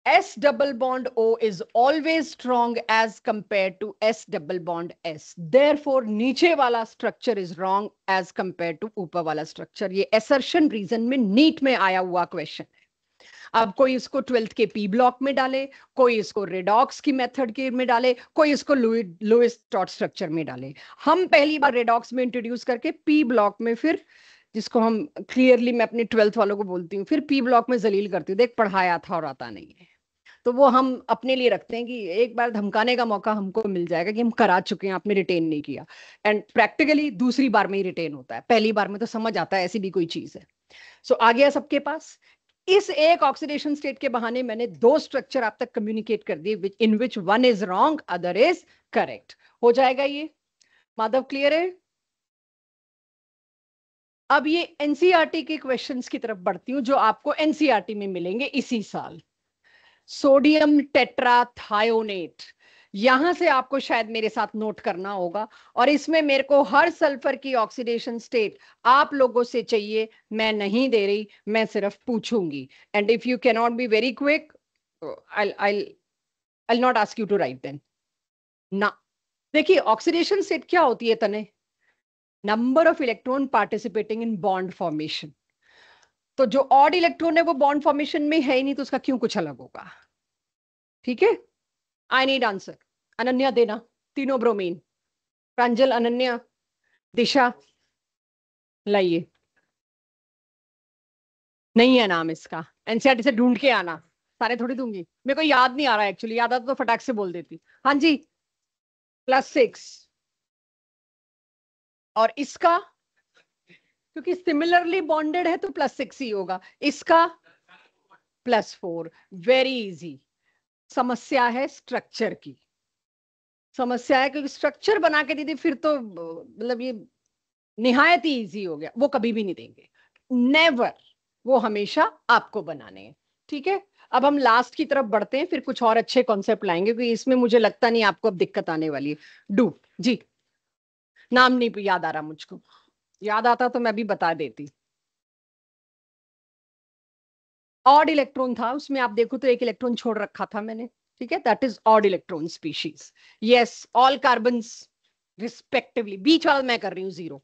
S double bond O is always strong as compared to S double bond S. Therefore, नीचे वाला structure is wrong as compared to ऊपर वाला structure. ये assertion reason में नीट में आया हुआ क्वेश्चन है। अब कोई इसको 12th के पी ब्लॉक में डाले, कोई इसको रेडॉक्स की मेथड के में डाले, कोई इसको लुईस डॉट स्ट्रक्चर में डाले। हम पहली बार रेडॉक्स में इंट्रोड्यूस करके पी ब्लॉक में, फिर जिसको हम क्लियरली मैं अपने 12th वालों को बोलती हूँ, फिर पी ब्लॉक में जलील करती हूँ, देख पढ़ाया था और आता नहीं है। तो वो हम अपने लिए रखते हैं कि एक बार धमकाने का मौका हमको मिल जाएगा कि हम करा चुके हैं, आपने रिटेन नहीं किया। एंड प्रैक्टिकली दूसरी बार में ही रिटेन होता है, पहली बार में तो समझ आता है ऐसी भी कोई चीज है। सो आ गया सबके पास। इस एक ऑक्सीडेशन स्टेट के बहाने मैंने 2 स्ट्रक्चर आप तक कम्युनिकेट कर दिए, in which one is wrong other is correct. हो जाएगा ये? माधव क्लियर है? अब ये एनसीईआरटी के क्वेश्चंस की तरफ बढ़ती हूं जो आपको एनसीईआरटी में मिलेंगे इसी साल। सोडियम टेट्राथायोनेट, यहां से आपको शायद मेरे साथ नोट करना होगा, और इसमें मेरे को हर सल्फर की ऑक्सीडेशन स्टेट आप लोगों से चाहिए। मैं नहीं दे रही, मैं सिर्फ पूछूंगी। And if you can not be very quick, I'll not ask you to write then ना। देखिए ऑक्सीडेशन स्टेट क्या होती है तने? Number of electron participating in bond formation. तो जो ऑड इलेक्ट्रॉन है वो बॉन्ड फॉर्मेशन में है ही नहीं, तो उसका क्यों कुछ अलग होगा? ठीक है? I need answer. अनन्या देना, तीनों ब्रोमीन। प्रांजल, अनन्या, दिशा, लाइए। नहीं है नाम इसका, एनसीईआरटी से ढूंढ के आना। सारे थोड़ी दूंगी, मेरे को याद नहीं आ रहा एक्चुअली, याद आता तो फटाक से बोल देती। हाँ जी, +6। और इसका क्योंकि सिमिलरली बॉन्डेड है तो +6 ही होगा। इसका +4। Very easy. समस्या है स्ट्रक्चर की, समस्या है क्योंकि स्ट्रक्चर बना के दीदी फिर तो मतलब ये निहायत ही इजी हो गया, वो कभी भी नहीं देंगे, नेवर। वो हमेशा आपको बनाने हैं। ठीक है? अब हम लास्ट की तरफ बढ़ते हैं, फिर कुछ और अच्छे कॉन्सेप्ट लाएंगे, क्योंकि इसमें मुझे लगता नहीं आपको अब दिक्कत आने वाली है। डू जी, नाम नहीं याद आ रहा मुझको, याद आता तो मैं भी बता देती। ऑड इलेक्ट्रॉन था उसमें, आप देखो तो एक इलेक्ट्रॉन छोड़ रखा था मैंने। ठीक है? That is odd electron species. Yes, all carbons respectively, बीच वाला मैं कर रही हूँ 0।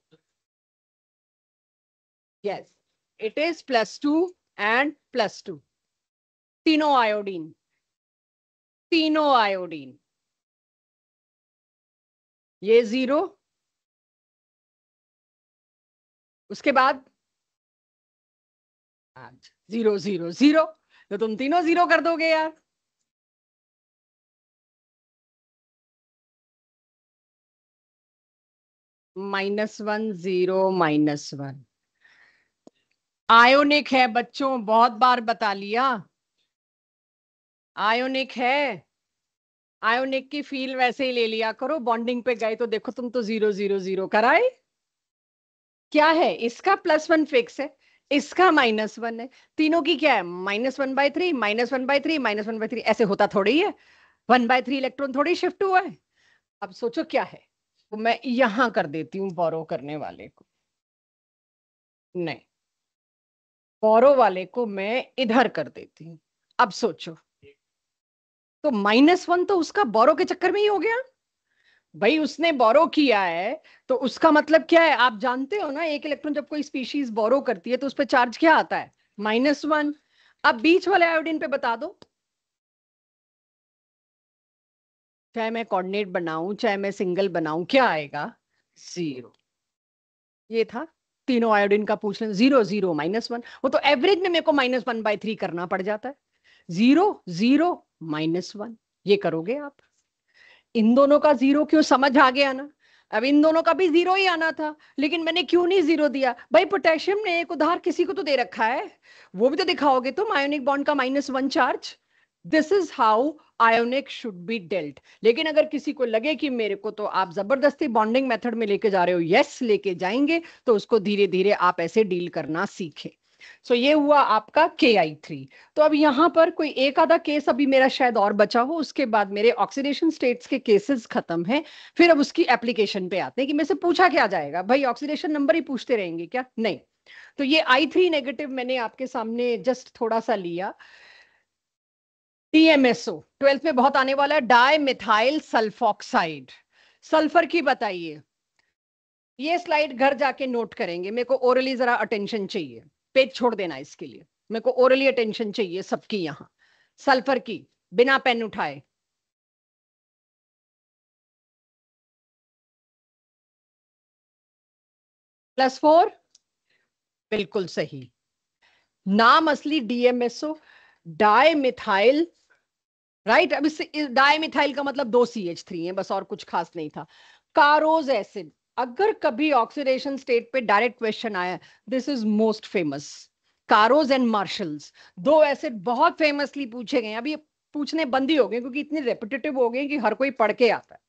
Yes, it is +2 and +2। तीनों आयोडीन, तीनों आयोडीन, ये 0, उसके बाद 0 0 0, तो तुम तीनों 0 कर दोगे यार। -1 0 -1 आयोनिक है बच्चों, बहुत बार बता लिया, आयोनिक है। आयोनिक की फील वैसे ही ले लिया करो, बॉन्डिंग पे गए तो देखो तुम तो 0 0 0 कराए। क्या है इसका +1 फिक्स है, इसका -1 है, तीनों की क्या है -1/3 -1/3 -1/3, ऐसे होता थोड़ी है, 1/3 इलेक्ट्रॉन थोड़ी शिफ्ट हुआ है। अब सोचो क्या है, तो मैं यहां कर देती हूँ बोरो करने वाले को, नहीं, बोरो वाले को मैं इधर कर देती हूँ। अब सोचो, तो -1 तो उसका बोरो के चक्कर में ही हो गया भाई, उसने बोरो किया है, तो उसका मतलब क्या है आप जानते हो ना, एक इलेक्ट्रॉन जब कोई स्पीशीज बोरो करती है तो उस पर चार्ज क्या आता है, -1। अब बीच वाले आयोडीन पे बता दो, चाहे मैं कोऑर्डिनेट बनाऊं चाहे मैं सिंगल बनाऊं, क्या आएगा, 0। ये था तीनों आयोडीन का पूछ लें, 0 0 -1, वो तो एवरेज में मेरे को -1/3 करना पड़ जाता है, 0 0 -1, ये करोगे आप। इन दोनों का 0 क्यों, समझ आ गया ना। अब इन दोनों का भी 0 ही आना था, लेकिन मैंने क्यों नहीं 0 दिया भाई, पोटेशियम ने एक उधार किसी को तो दे रखा है, वो भी तो दिखाओगे तुम, आयोनिक बॉन्ड का -1 charge. This is how ionic should be dealt. लेकिन अगर किसी को लगे कि मेरे को तो आप जबरदस्ती बॉन्डिंग मेथड में लेके जा रहे हो, यस लेके जाएंगे, तो उसको धीरे धीरे आप ऐसे डील करना सीखे। सो ये हुआ आपका Ki3। तो अब यहां पर कोई एक आधा केस अभी मेरा शायद और बचा हो, उसके बाद मेरे ऑक्सीडेशन स्टेट्स के केसेस खत्म हैं। फिर अब उसकी एप्लीकेशन पे आते हैं कि मेरे से पूछा क्या जाएगा भाई, ऑक्सीडेशन नंबर ही पूछते रहेंगे क्या, नहीं। तो ये I3 नेगेटिव मैंने आपके सामने जस्ट थोड़ा सा लिया। DMSO 12th में बहुत आने वाला है, डाई मिथाइल सल्फोक्साइड, सल्फर की बताइए। ये स्लाइड घर जाके नोट करेंगे, मेरे को ओरली जरा अटेंशन चाहिए, पेज छोड़ देना इसके लिए, मेरे को ओरली अटेंशन चाहिए सबकी यहां। सल्फर की, बिना पेन उठाए, +4, बिल्कुल सही। नाम असली DMSO, डाई मिथाइल, राइट। अब इससे डाई मिथाइल का मतलब 2 CH3 है, बस और कुछ खास नहीं था। कारोज एसिड, अगर कभी ऑक्सीडेशन स्टेट पे डायरेक्ट क्वेश्चन आया, this is most famous, Caro's and Marshall's, दो एसिड बहुत फेमसली पूछे गए, अभी पूछने बंद ही हो गए क्योंकि इतने रेपिटेटिव हो गए कि हर कोई पढ़ के आता है।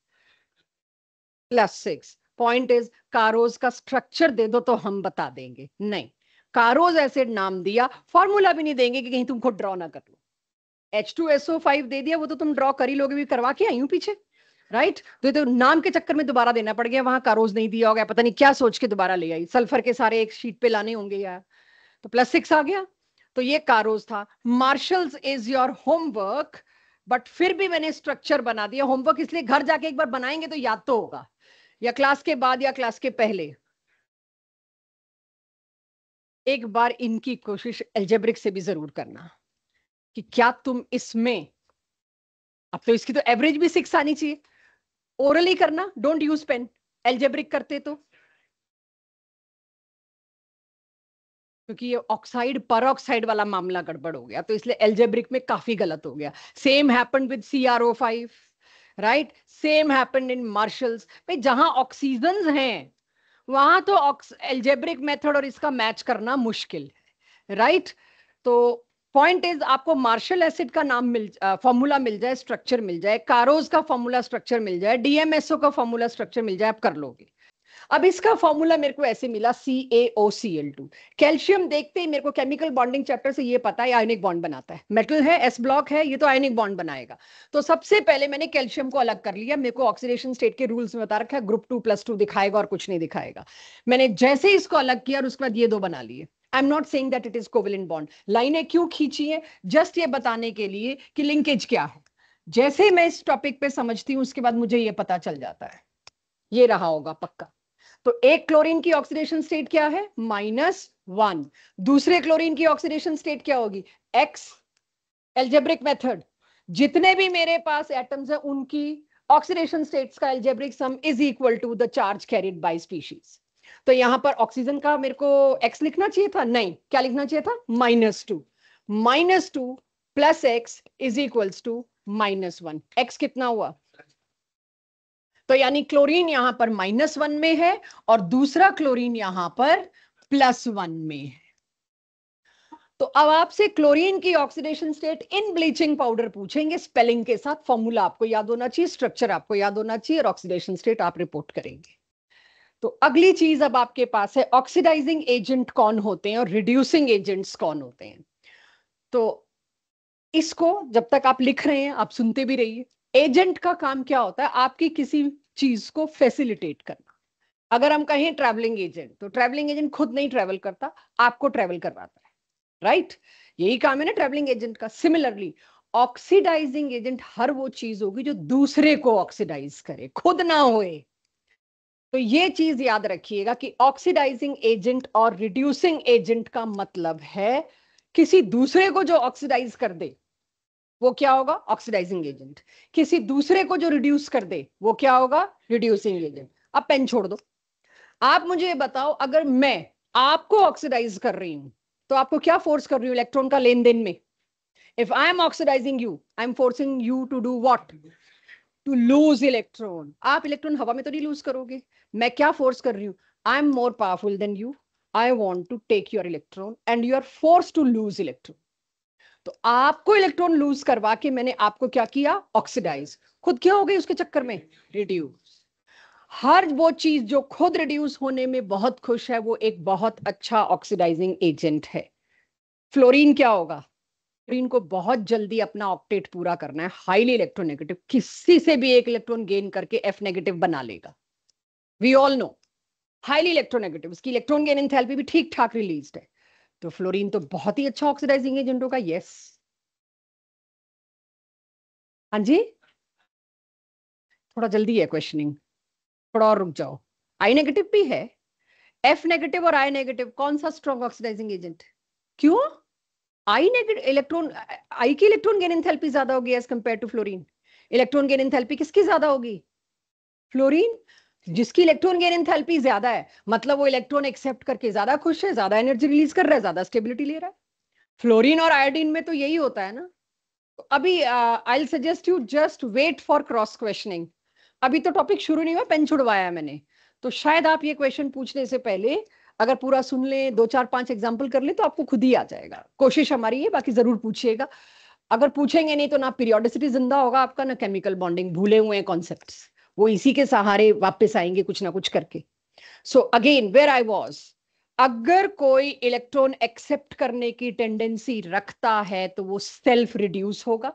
+6 पॉइंट इज, कारोज का स्ट्रक्चर दे दो तो हम बता देंगे, नहीं, कारोज एसिड नाम दिया, फॉर्मूला भी नहीं देंगे कि कहीं तुमको ड्रॉ ना कर लो। H2SO5 दे दिया, वो तो तुम ड्रॉ कर ही लोगे, भी करवा के आई हूं पीछे, राइट। तो नाम के चक्कर में दोबारा देना पड़ गया, वहां कारोज नहीं दिया होगा, पता नहीं क्या सोच के दोबारा ले आई, सल्फर के सारे एक शीट पे लाने होंगे यार, तो +6 आ गया। तो ये कारोज था। Marshals is your homework, but फिर भी मैंने स्ट्रक्चर बना दिया, होमवर्क इसलिए घर जाके एक बार बनाएंगे तो याद तो होगा, या क्लास के बाद या क्लास के पहले। एक बार इनकी कोशिश एल्जेब्रिक से भी जरूर करना कि क्या तुम इसमें, अब तो इसकी तो एवरेज भी 6 आनी चाहिए, ओरली करना, डोंट यूज पेन, एल्जेब्रिक करते तो, क्योंकि ये ऑक्साइड पर ऑक्साइड वाला मामला गड़बड़ हो गया, तो इसलिए एल्जेब्रिक में काफी गलत हो गया। Same happened with CrO5, right, same happened in marshals. भाई जहां ऑक्सीजन हैं वहां तो एल्जेब्रिक मेथड और इसका मैच करना मुश्किल है, राइट। तो पॉइंट इज, आपको मार्शल एसिड का नाम मिल, फॉर्मूला मिल जाए, स्ट्रक्चर मिल जाए, कारोज का फॉर्मूला स्ट्रक्चर मिल जाए, DMSO का फॉर्मूला स्ट्रक्चर मिल जाए, आप कर लोगे। अब इसका फॉर्मूला मेरे को ऐसे मिला, CaOCl2। कैल्शियम देखते ही मेरे को केमिकल बॉन्डिंग चैप्टर से ये पता है आयनिक बॉन्ड बनाता है, मेटल है, S ब्लॉक है, ये तो आयनिक बॉन्ड बनाएगा। तो सबसे पहले मैंने कैल्शियम को अलग कर लिया, मेरे को ऑक्सीडेशन स्टेट के रूल्स में बता रखा है ग्रुप 2+2 दिखाएगा और कुछ नहीं दिखाएगा। मैंने जैसे ही इसको अलग किया और उसके बाद ये दो बना लिए। I am not saying that it is covalent bond, लाइनें क्यों खींची है, जस्ट ये बताने के लिए कि लिंकेज क्या है। जैसे मैं इस टॉपिक पे समझती हूँ उसके बाद मुझे ये पता चल जाता है, ये रहा होगा पक्का। तो एक क्लोरीन की ऑक्सीडेशन स्टेट क्या है, -1, दूसरे क्लोरीन की ऑक्सीडेशन स्टेट क्या होगी, X, एल्जेब्रिक मेथड, जितने भी मेरे पास एटम्स है उनकी ऑक्सीडेशन स्टेट्स का algebraic sum is equal to the charge carried by species. तो यहां पर ऑक्सीजन का मेरे को एक्स लिखना चाहिए था, नहीं, क्या लिखना चाहिए था, -2। -2 plus X is equals to -1। X कितना हुआ, तो यानी क्लोरीन यहां पर -1 में है और दूसरा क्लोरीन यहां पर +1 में है। तो अब आपसे क्लोरीन की oxidation state in bleaching powder पूछेंगे, स्पेलिंग के साथ, फॉर्मूला आपको याद होना चाहिए, स्ट्रक्चर आपको याद होना चाहिए और ऑक्सीडेशन स्टेट आप रिपोर्ट करेंगे। तो अगली चीज अब आपके पास है ऑक्सीडाइजिंग एजेंट कौन होते हैं और रिड्यूसिंग एजेंट्स कौन होते हैं। तो इसको जब तक आप लिख रहे हैं आप सुनते भी रहिए। एजेंट का काम क्या होता है, आपकी किसी चीज को फैसिलिटेट करना। अगर हम कहें ट्रैवलिंग एजेंट, तो ट्रैवलिंग एजेंट खुद नहीं ट्रैवल करता, आपको ट्रैवल करवाता है, राइट? यही काम है ना ट्रैवलिंग एजेंट का। सिमिलरली ऑक्सीडाइजिंग एजेंट हर वो चीज होगी जो दूसरे को ऑक्सीडाइज करे, खुद ना होए। तो ये चीज याद रखिएगा कि ऑक्सीडाइजिंग एजेंट और रिड्यूसिंग एजेंट का मतलब है किसी दूसरे को जो ऑक्सीडाइज कर दे वो क्या होगा, ऑक्सीडाइजिंग एजेंट। किसी दूसरे को जो रिड्यूस कर दे वो क्या होगा, रिड्यूसिंग एजेंट। अब पेन छोड़ दो, आप मुझे ये बताओ, अगर मैं आपको ऑक्सीडाइज कर रही हूं तो आपको क्या फोर्स कर रही हूं, इलेक्ट्रॉन का लेन देन में। If I am oxidizing you, I am forcing you to do what, to lose electron. आप इलेक्ट्रॉन हवा में तो नहीं लूज करोगे, मैं क्या फोर्स कर रही हूं, I am more powerful than you, I want to take your electron and you are force to lose electron. तो आपको इलेक्ट्रॉन लूज करवा के मैंने आपको क्या किया, ऑक्सीडाइज। खुद क्या हो गई उसके चक्कर में, रिड्यूस। हर वो चीज जो खुद रिड्यूस होने में बहुत खुश है वो एक बहुत अच्छा ऑक्सीडाइजिंग एजेंट है। फ्लोरीन क्या होगा, फ्लोरीन को बहुत जल्दी अपना ऑक्टेट पूरा करना है, हाईली इलेक्ट्रोनेगेटिव, किसी से भी एक इलेक्ट्रॉन गेन करके एफ नेगेटिव बना लेगा। We all know highly electronegative, इसकी इलेक्ट्रॉन गेन एंथैल्पी भी ठीक ठाक रिलीज्ड है। तो फ्लोरीन तो बहुत ही अच्छा ऑक्सीडाइजिंग एजेंट होगा, यस। हाँ जी, थोड़ा जल्दी है क्वेश्चनिंग, थोड़ा और रुक जाओ। आई नेगेटिव भी है, एफ नेगेटिव और आई नेगेटिव, कौन सा स्ट्रॉन्ग ऑक्सीडाइजिंग एजेंट, क्यों? आई नेगेटिव इलेक्ट्रॉन, आई की इलेक्ट्रॉन गेन एंथैल्पी ज्यादा होगी as compare to fluorine. Electron gain enthalpy किसकी ज्यादा होगी, फ्लोरीन। जिसकी इलेक्ट्रॉन गेन एंथैल्पी ज्यादा है मतलब वो इलेक्ट्रॉन एक्सेप्ट करके ज्यादा खुश है, ज्यादा एनर्जी रिलीज कर रहा है, ज्यादा स्टेबिलिटी ले रहा है। फ्लोरीन और आयोडीन में तो यही होता है ना। तो अभी I suggest you just wait for cross questioning. अभी तो टॉपिक शुरू नहीं हुआ, पेन छुड़वाया मैंने, तो शायद आप ये क्वेश्चन पूछने से पहले अगर पूरा सुन ले, 2 4 5 एग्जाम्पल कर ले तो आपको खुद ही आ जाएगा। कोशिश हमारी है, बाकी जरूर पूछिएगा। अगर पूछेंगे नहीं तो ना पीरियोडिसिटी जिंदा होगा आपका, ना केमिकल बॉन्डिंग, भूले हुए हैं कॉन्सेप्ट्स, वो इसी के सहारे वापस आएंगे कुछ ना कुछ करके। So again where I was, अगर कोई इलेक्ट्रॉन एक्सेप्ट करने की टेंडेंसी रखता है तो वो सेल्फ रिड्यूस होगा,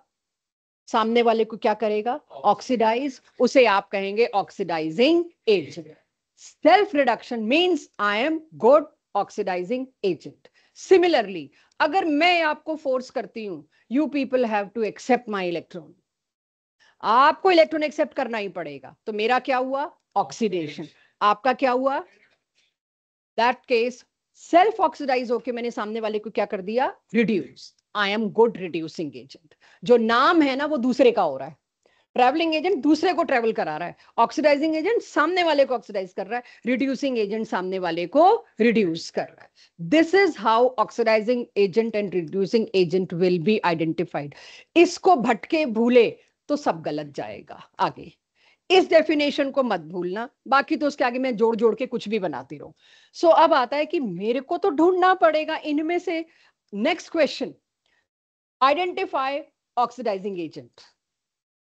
सामने वाले को क्या करेगा, ऑक्सीडाइज, उसे आप कहेंगे oxidizing agent. Self reduction means I am good oxidizing agent. Similarly अगर मैं आपको फोर्स करती हूं, you people have to accept my electron, आपको इलेक्ट्रॉन एक्सेप्ट करना ही पड़ेगा, तो मेरा क्या हुआ, ऑक्सीडेशन। आपका क्या हुआ, दैट केस सेल्फ ऑक्सीडाइज होके मैंने सामने वाले को क्या कर दिया, reduce. I am good reducing agent. जो नाम है ना वो दूसरे का हो रहा है, ट्रैवलिंग एजेंट दूसरे को ट्रैवल करा रहा है, ऑक्सीडाइजिंग एजेंट सामने वाले को ऑक्सीडाइज कर रहा है, रिड्यूसिंग एजेंट सामने वाले को रिड्यूस कर रहा है। This is how oxidizing agent and reducing agent will be identified. इसको भटके भूले तो सब गलत जाएगा आगे। इस डेफिनेशन को मत भूलना, बाकी तो उसके आगे मैं जोड़ जोड़ के कुछ भी बनाती रहूं। सो अब आता है कि मेरे को तो ढूंढना पड़ेगा इनमें से, next question, identify oxidizing agent.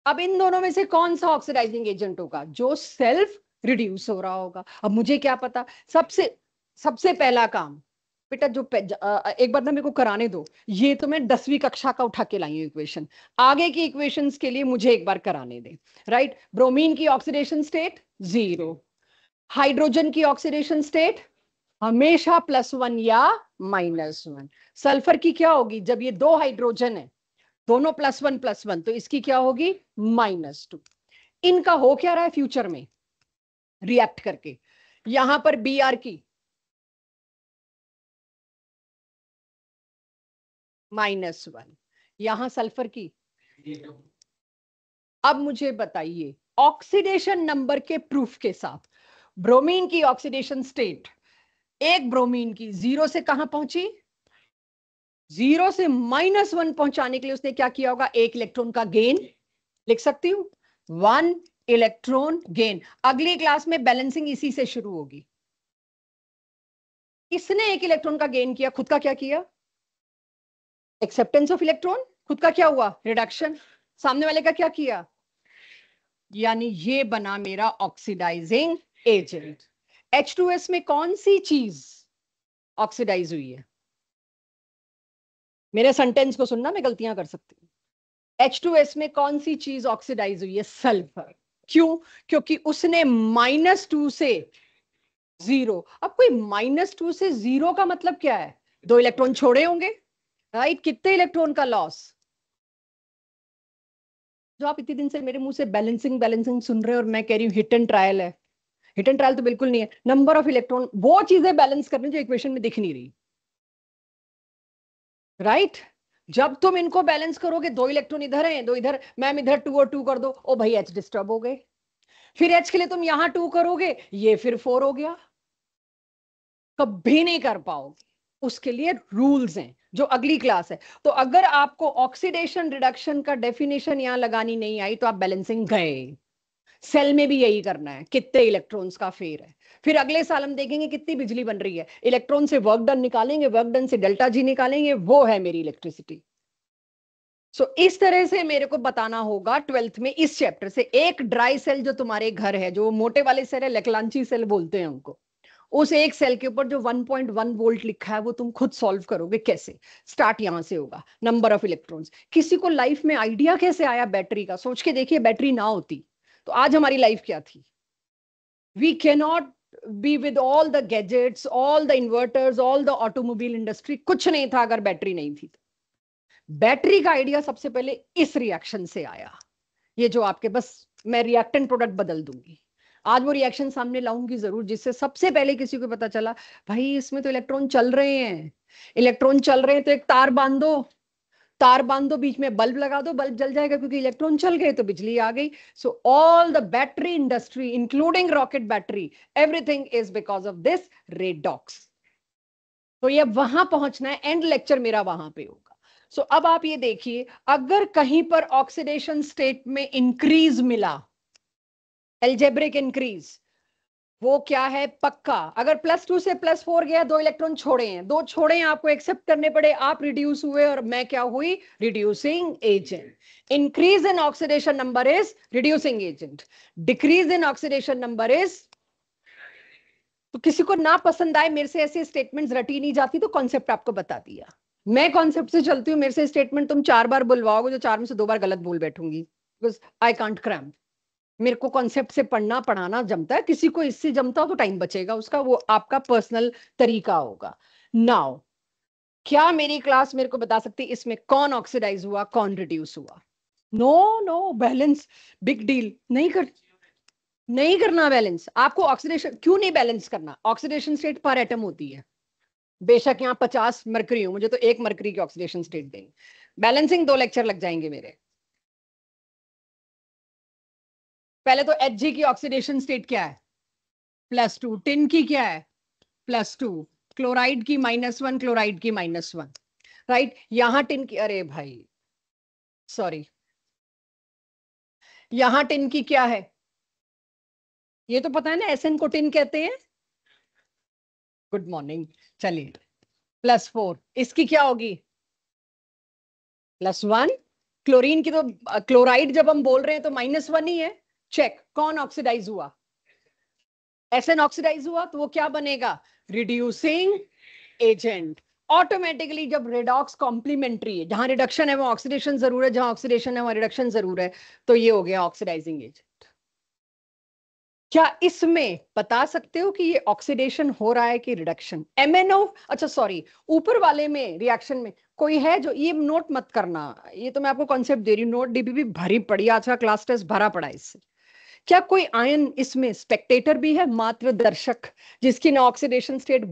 अब इन दोनों में से कौन सा ऑक्सीडाइजिंग एजेंट होगा, जो सेल्फ रिड्यूस हो रहा होगा। अब मुझे क्या पता, सबसे सबसे पहला काम बेटा जो एक बार ना मेरे को कराने दो, ये तो मैं 10वीं कक्षा का उठा के लाई हूं इक्वेशन, आगे की इक्वेशंस के लिए मुझे एक बार कराने दे, राइट? ब्रोमीन की ऑक्सीडेशन स्टेट 0, हाइड्रोजन की ऑक्सीडेशन स्टेट हमेशा +1 या -1। सल्फर की क्या होगी, जब ये दो हाइड्रोजन है, दोनों +1 तो इसकी क्या होगी, -2। इनका हो क्या रहा है फ्यूचर में, रिएक्ट करके, यहां पर Br की -1, यहां सल्फर की। अब मुझे बताइए ऑक्सीडेशन नंबर के प्रूफ के साथ ब्रोमीन की ऑक्सीडेशन स्टेट, एक ब्रोमीन की 0 से कहां पहुंची, 0 से -1 पहुंचाने के लिए उसने क्या किया होगा, एक इलेक्ट्रॉन का गेन। लिख सकती हूं 1 इलेक्ट्रॉन गेन। अगली क्लास में बैलेंसिंग इसी से शुरू होगी। इसने एक इलेक्ट्रॉन का गेन किया, खुद का क्या किया, एक्सेप्टेंस ऑफ इलेक्ट्रॉन, खुद का क्या हुआ, रिडक्शन। सामने वाले का क्या किया, यानी ये बना मेरा ऑक्सीडाइजिंग एजेंट। H2S में कौन सी चीज ऑक्सीडाइज हुई है, मेरे सेंटेंस को सुनना, मैं गलतियां कर सकती हूँ। H2S में कौन सी चीज ऑक्सीडाइज हुई है, सल्फर। क्यों, क्योंकि उसने -2 से 0। अब कोई -2 से 0 का मतलब क्या है, 2 इलेक्ट्रॉन छोड़े होंगे, राइट। कितने इलेक्ट्रॉन का लॉस। जो आप इतने दिन से मेरे मुंह से बैलेंसिंग बैलेंसिंग सुन रहे हो और मैं कह रही हूँ हिट एंड ट्रायल है, हिट एंड ट्रायल तो बिल्कुल नहीं है। नंबर ऑफ इलेक्ट्रॉन, वो चीजें बैलेंस करनी जो इक्वेशन में दिख नहीं रही, राइट। जब तुम इनको बैलेंस करोगे, 2 इलेक्ट्रॉन इधर हैं 2 इधर, मैम इधर 2 और 2 कर दो, ओ भाई H डिस्टर्ब हो गए। फिर H के लिए तुम यहां 2 करोगे, ये फिर 4 हो गया, कभी नहीं कर पाओगे। उसके लिए रूल्स हैं जो अगली क्लास है। तो अगर आपको ऑक्सीडेशन रिडक्शन का डेफिनेशन यहां लगानी नहीं आई तो आप बैलेंसिंग गए। सेल में भी यही करना है, कितने इलेक्ट्रॉन्स का फेर है। फिर अगले साल हम देखेंगे कितनी बिजली बन रही है, इलेक्ट्रॉन से वर्क डन निकालेंगे, वर्क डन से डेल्टा जी निकालेंगे, वो है मेरी इलेक्ट्रिसिटी। सो इस तरह से मेरे को बताना होगा 12th में इस चैप्टर से। एक ड्राई सेल जो तुम्हारे घर है, जो मोटे वाले सेल है, लेक्लांची सेल बोलते हैं उनको, उस एक सेल के ऊपर जो 1.1 वोल्ट लिखा है वो तुम खुद सॉल्व करोगे कैसे। स्टार्ट यहां से होगा, नंबर ऑफ इलेक्ट्रॉन्स। किसी को लाइफ में आइडिया कैसे आया बैटरी का, सोच के देखिए, बैटरी ना होती तो आज हमारी लाइफ क्या थी। We cannot be with all the gadgets, all the inverters, all the automobile industry, कुछ नहीं था अगर बैटरी नहीं थी। बैटरी का आइडिया सबसे पहले इस रिएक्शन से आया। ये जो आपके, बस मैं रिएक्टेंट प्रोडक्ट बदल दूंगी, आज वो रिएक्शन सामने लाऊंगी जरूर, जिससे सबसे पहले किसी को पता चला भाई इसमें तो इलेक्ट्रॉन चल रहे हैं। इलेक्ट्रॉन चल रहे हैं तो एक तार बांध दो, तार बांध दो, बीच में बल्ब लगा दो, बल्ब जल जाएगा, क्योंकि इलेक्ट्रॉन चल गए तो बिजली आ गई। So all the battery industry including rocket battery, everything is because of this redox. तो ये वहां पहुंचना है, एंड लेक्चर मेरा वहां पे होगा। सो अब आप ये देखिए, अगर कहीं पर ऑक्सीडेशन स्टेट में इंक्रीज मिला, एल्जेब्रिक इंक्रीज, वो क्या है, पक्का। अगर +2 से +4 गया, 2 इलेक्ट्रॉन छोड़े हैं, 2 छोड़े हैं, आपको एक्सेप्ट करने पड़े, आप रिड्यूस हुए और मैं क्या हुई, reducing agent. Increase in oxidation number is reducing agent, decrease in oxidation number is. तो किसी को ना पसंद आए, मेरे से ऐसे स्टेटमेंट्स रटी नहीं जाती, तो कॉन्सेप्ट आपको बता दिया। मैं कॉन्सेप्ट से चलती हूँ, मेरे से स्टेटमेंट तुम 4 बार बुलवाओगे, जो 4 में से 2 बार गलत बोल बैठूंगी, बिकॉज आई कांट क्रैम। मेरे को कॉन्सेप्ट से पढ़ना पढ़ाना जमता है, किसी को इससे जमता हो तो टाइम बचेगा उसका, वो आपका पर्सनल तरीका होगा। नाउ क्या मेरी क्लास मेरे को बता सकती है इसमें कौन ऑक्सीडाइज हुआ, कौन रिड्यूस हुआ। No no, balance big deal नहीं कर, नहीं करना बैलेंस। आपको ऑक्सीडेशन क्यों नहीं बैलेंस करना, ऑक्सीडेशन स्टेट पर एटम होती है, बेशक यहाँ 50 मरकरी हो, मुझे तो 1 मरकरी की ऑक्सीडेशन स्टेट देंगे, बैलेंसिंग 2 लेक्चर लग जाएंगे मेरे। पहले तो Hg की ऑक्सीडेशन स्टेट क्या है, +2। टिन की क्या है, +2। क्लोराइड की -1, क्लोराइड की -1, राइट। यहां टिन की, अरे भाई सॉरी, यहां टिन की क्या है, ये तो पता है ना, SN को टिन कहते हैं। गुड मॉर्निंग, चलिए +4, इसकी क्या होगी, +1। क्लोरीन की तो, क्लोराइड जब हम बोल रहे हैं तो -1 ही है। चेक, कौन ऑक्सीडाइज हुआ, SN ऑक्सीडाइज हुआ, तो वो क्या बनेगा, रिड्यूसिंग एजेंट। ऑटोमेटिकली जब रेडॉक्स कॉम्प्लीमेंट्री है, जहां रिडक्शन है वो ऑक्सीडेशन जरूर है, जहां ऑक्सीडेशन है वहां रिडक्शन जरूर है, तो ये हो गया ऑक्सीडाइजिंग एजेंट। क्या इसमें बता सकते हो कि ये ऑक्सीडेशन हो रहा है कि रिडक्शन, MnO, अच्छा सॉरी, ऊपर वाले में रिएक्शन में कोई है जो, ये नोट मत करना, ये तो मैं आपको कॉन्सेप्ट दे रही हूँ, नोट डीबीबी भरी पड़ी, आज का क्लास टेस्ट भरा पड़ा इससे। क्या कोई आयन इसमें स्पेक्टेटर भी है, मात्र दर्शक, जिसकी ना ऑक्सीडेशन स्टेट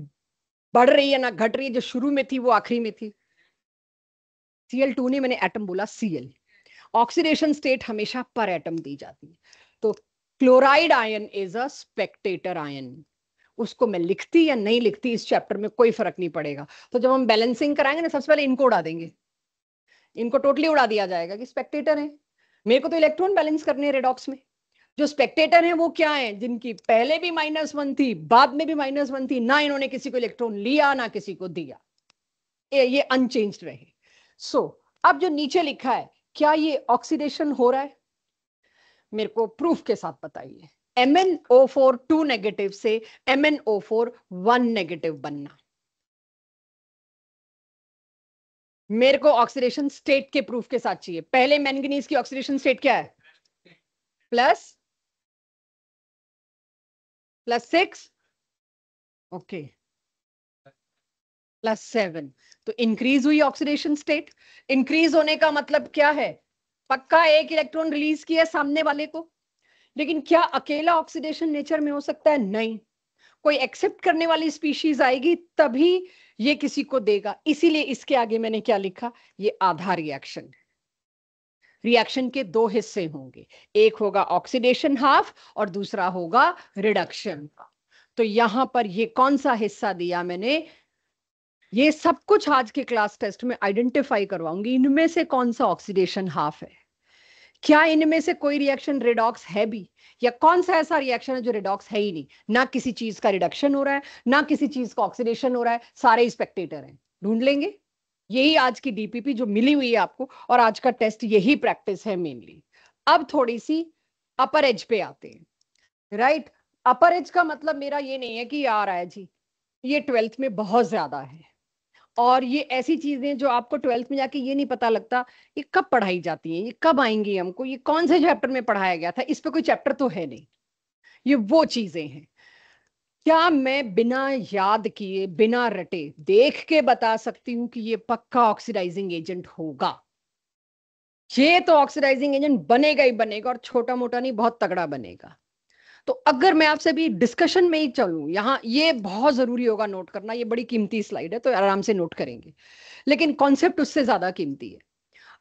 बढ़ रही है ना घट रही है, जो शुरू में थी वो आखिरी में थी। Cl2 ने मैंने एटम बोला Cl। ऑक्सीडेशन स्टेट हमेशा पर एटम दी जाती है। तो chloride ion is a Spectator ion. उसको मैं लिखती या नहीं लिखती इस चैप्टर में कोई फर्क नहीं पड़ेगा। तो जब हम बैलेंसिंग कराएंगे ना, सबसे पहले इनको उड़ा देंगे, इनको टोटली उड़ा दिया जाएगा कि स्पेक्टेटर है। मेरे को तो इलेक्ट्रॉन बैलेंस करने हैं रेडॉक्स में। जो स्पेक्टेटर है वो क्या है? जिनकी पहले भी -1 थी, बाद में भी -1 थी, ना इन्होंने किसी को इलेक्ट्रॉन लिया ना किसी को दिया, ये अनचेंज्ड रहे। सो अब जो नीचे लिखा है, क्या ये ऑक्सीडेशन हो रहा है? मेरे को प्रूफ के साथ बताइए। MnO4 2 नेगेटिव से MnO4 1 नेगेटिव बनना। मेरे को ऑक्सीडेशन स्टेट के प्रूफ के साथ चाहिए। पहले मैंगनीज की ऑक्सीडेशन स्टेट क्या है? +6, ओके, +7। तो इंक्रीज हुई ऑक्सीडेशन स्टेट। इंक्रीज होने का मतलब क्या है? पक्का एक इलेक्ट्रॉन रिलीज किया सामने वाले को। लेकिन क्या अकेला ऑक्सीडेशन नेचर में हो सकता है? नहीं, कोई एक्सेप्ट करने वाली स्पीशीज आएगी तभी ये किसी को देगा। इसीलिए इसके आगे मैंने क्या लिखा? ये आधा रिएक्शन। रिएक्शन के दो हिस्से होंगे, एक होगा ऑक्सीडेशन हाफ और दूसरा होगा रिडक्शन। तो यहां पर ये कौन सा हिस्सा दिया मैंने? ये सब कुछ आज के क्लास टेस्ट में आइडेंटिफाई करवाऊंगी, इनमें से कौन सा ऑक्सीडेशन हाफ है, क्या इनमें से कोई रिएक्शन रेडॉक्स है भी, या कौन सा ऐसा रिएक्शन है जो रेडॉक्स है ही नहीं। ना किसी चीज का रिडक्शन हो रहा है, ना किसी चीज का ऑक्सीडेशन हो रहा है, सारे स्पेक्टेटर हैं। ढूंढ लेंगे। यही आज की डीपीपी जो मिली हुई है आपको, और आज का टेस्ट यही प्रैक्टिस है मेनली। अब थोड़ी सी अपर एज पे आते हैं। राइट, अपर एज का मतलब मेरा ये नहीं है कि ये आ रहा है जी, ये 12th में बहुत ज्यादा है। और ये ऐसी चीजें जो आपको 12th में जाके ये नहीं पता लगता ये कब पढ़ाई जाती हैं, ये कब आएंगी हमको, ये कौन से चैप्टर में पढ़ाया गया था, इस पे कोई चैप्टर तो है नहीं। ये वो चीजें हैं। क्या मैं बिना याद किए, बिना रटे देख के बता सकती हूँ कि ये पक्का ऑक्सीडाइजिंग एजेंट होगा? ये तो ऑक्सीडाइजिंग एजेंट बनेगा ही बनेगा, और छोटा मोटा नहीं, बहुत तगड़ा बनेगा। तो अगर मैं आपसे भी डिस्कशन में ही चलूं, यहाँ ये बहुत जरूरी होगा नोट करना, ये बड़ी कीमती स्लाइड है तो आराम से नोट करेंगे, लेकिन कॉन्सेप्ट उससे ज्यादा कीमती है।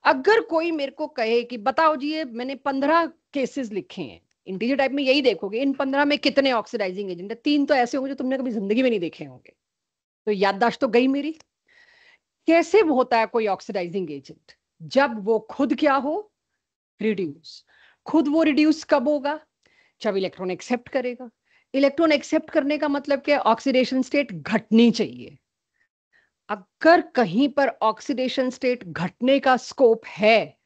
अगर कोई मेरे को कहे कि बताओ जी, ये मैंने 15 केसेस लिखे हैं, इंटीजर टाइप में यही देखोगे, इन 15 में कितने ऑक्सीडाइजिंग एजेंट है? 3 तो ऐसे होंगे जो तुमने कभी जिंदगी में नहीं देखे होंगे। तो याददाश्त तो गई मेरी। कैसे वो होता है कोई ऑक्सीडाइजिंग एजेंट? जब वो खुद क्या हो? रिड्यूस। खुद वो रिड्यूस कब होगा? जब इलेक्ट्रॉन एक्सेप्ट करेगा। इलेक्ट्रॉन एक्सेप्ट करने का मतलब क्या? ऑक्सीडेशन स्टेट घटनी चाहिए। अगर कहीं पर ऑक्सीडेशन स्टेट घटने का स्कोप है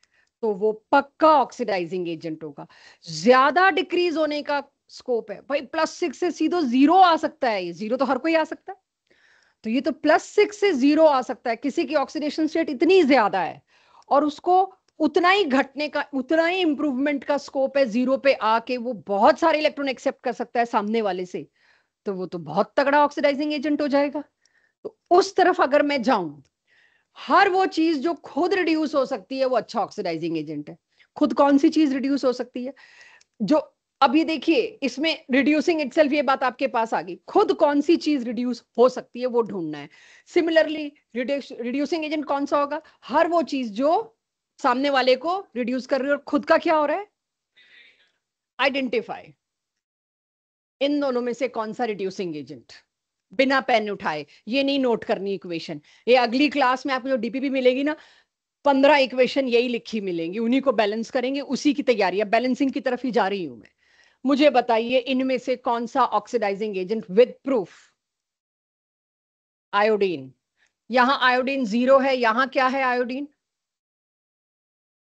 तो वो पक्का ऑक्सीडाइजिंग एजेंट होगा। ज्यादा डिक्रीज होने का स्कोप है भाई, +6 से सीधो 0 आ सकता है, ये 0 तो हर कोई आ सकता है। तो ये तो +6 से 0 आ सकता है, किसी की ऑक्सीडेशन स्टेट इतनी ज्यादा है और उसको उतना ही घटने का, उतना ही इंप्रूवमेंट का स्कोप है, 0 पे आके वो बहुत सारे इलेक्ट्रॉन एक्सेप्ट कर सकता है सामने वाले से, तो वो तो बहुत तगड़ा ऑक्सीडाइजिंग एजेंट हो जाएगा। तो उस तरफ अगर मैं जाऊं, हर वो चीज जो खुद रिड्यूस हो सकती है वो अच्छा ऑक्सीडाइजिंग एजेंट है। खुद कौन सी चीज रिड्यूस हो सकती है? जो अभी देखिए इसमें रिड्यूसिंग इटसेल्फ, ये बात आपके पास आ गई, खुद कौन सी चीज रिड्यूस हो सकती है वो ढूंढना है। सिमिलरली रिड्यूसिंग एजेंट कौन सा होगा? हर वो चीज जो सामने वाले को रिड्यूस कर रही है और खुद का क्या हो रहा है? आइडेंटिफाई इन दोनों में से कौन सा रिड्यूसिंग एजेंट। बिना पेन उठाए ये नहीं नोट करनी इक्वेशन, ये अगली क्लास में आपको जो डीपीपी मिलेगी ना, 15 इक्वेशन यही लिखी मिलेंगी, उन्हीं को बैलेंस करेंगे, उसी की तैयारी है, बैलेंसिंग की तरफ ही जा रही हूं मैं। मुझे बताइए इनमें से कौन सा oxidizing agent with proof? Iodine. यहां आयोडीन 0 है, यहां क्या है आयोडीन?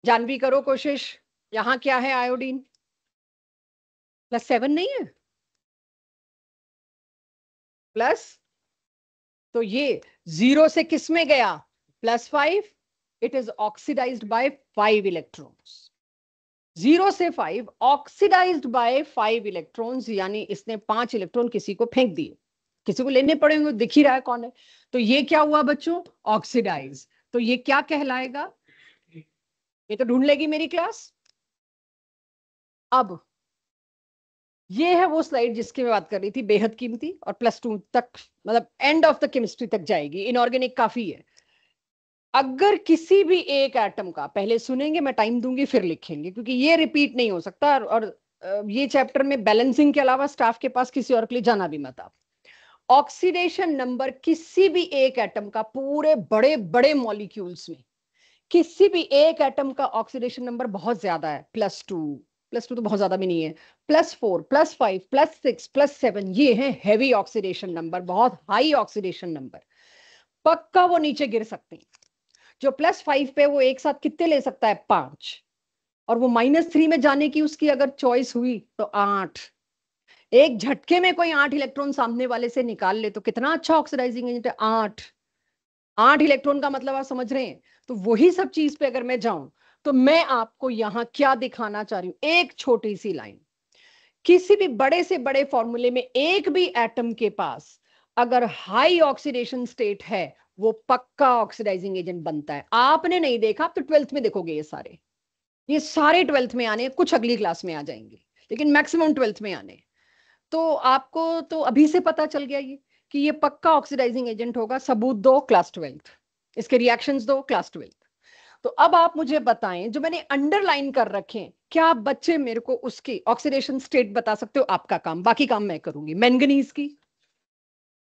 जानवी करो कोशिश, यहां क्या है आयोडीन? +7 नहीं है? प्लस, तो ये 0 से किस में गया? +5। It is oxidized by 5 electrons. 0 से 5 ऑक्सीडाइज्ड बाय 5 इलेक्ट्रॉन्स, यानी इसने 5 इलेक्ट्रॉन किसी को फेंक दिए, किसी को लेने पड़ेंगे, दिख ही रहा है कौन है। तो ये क्या हुआ बच्चों? ऑक्सीडाइज। तो ये क्या कहलाएगा? ये तो ढूंढ लेगी मेरी क्लास। अब ये है वो स्लाइड जिसकी मैं बात कर रही थी, बेहद कीमती, और +2 तक, मतलब एंड ऑफ द केमिस्ट्री तक जाएगी, इनऑर्गेनिक काफी है। अगर किसी भी एक एटम का, पहले सुनेंगे, मैं टाइम दूंगी फिर लिखेंगे, क्योंकि ये रिपीट नहीं हो सकता, और ये चैप्टर में बैलेंसिंग के अलावा स्टाफ के पास किसी और के लिए जाना भी मत आप। ऑक्सीडेशन नंबर किसी भी एक एटम का, पूरे बड़े बड़े मॉलिक्यूल्स में किसी भी एक एटम का ऑक्सीडेशन नंबर बहुत ज्यादा है, +2, +2 तो बहुत ज्यादा भी नहीं है, +4, +5, +6, +7, ये है हैवी ऑक्सीडेशन नंबर, बहुत हाई ऑक्सीडेशन नंबर, पक्का वो नीचे गिर सकते हैं। जो +5 पे वो एक साथ कितने ले सकता है, 5, और वो -3 में जाने की उसकी अगर चॉइस हुई तो 8, एक झटके में कोई 8 इलेक्ट्रॉन सामने वाले से निकाल ले तो कितना अच्छा ऑक्सीडाइजिंग एजेंट है, 8 इलेक्ट्रॉन का मतलब आप समझ रहे हैं। तो वही सब चीज पे अगर मैं जाऊं तो मैं आपको यहां क्या दिखाना चाह रही हूं, एक छोटी सी लाइन, किसी भी बड़े से बड़े फॉर्मूले में एक भी एटम के पास अगर हाई ऑक्सीडेशन स्टेट है वो पक्का ऑक्सीडाइजिंग एजेंट बनता है। आपने नहीं देखा, आप तो 12th में देखोगे, ये सारे 12th में आने, कुछ अगली क्लास में आ जाएंगे, लेकिन मैक्सिमम 12th में आने। तो आपको तो अभी से पता चल गया ये कि ये पक्का ऑक्सीडाइजिंग एजेंट होगा। सबूत दो क्लास 12th, इसके रिएक्शंस दो क्लास 12th। तो अब आप मुझे बताएं, जो मैंने अंडरलाइन कर रखे हैं, क्या आप बच्चे मेरे को उसकी ऑक्सीडेशन स्टेट बता सकते हो? आपका काम, बाकी काम मैं करूंगी। मैंगनीज की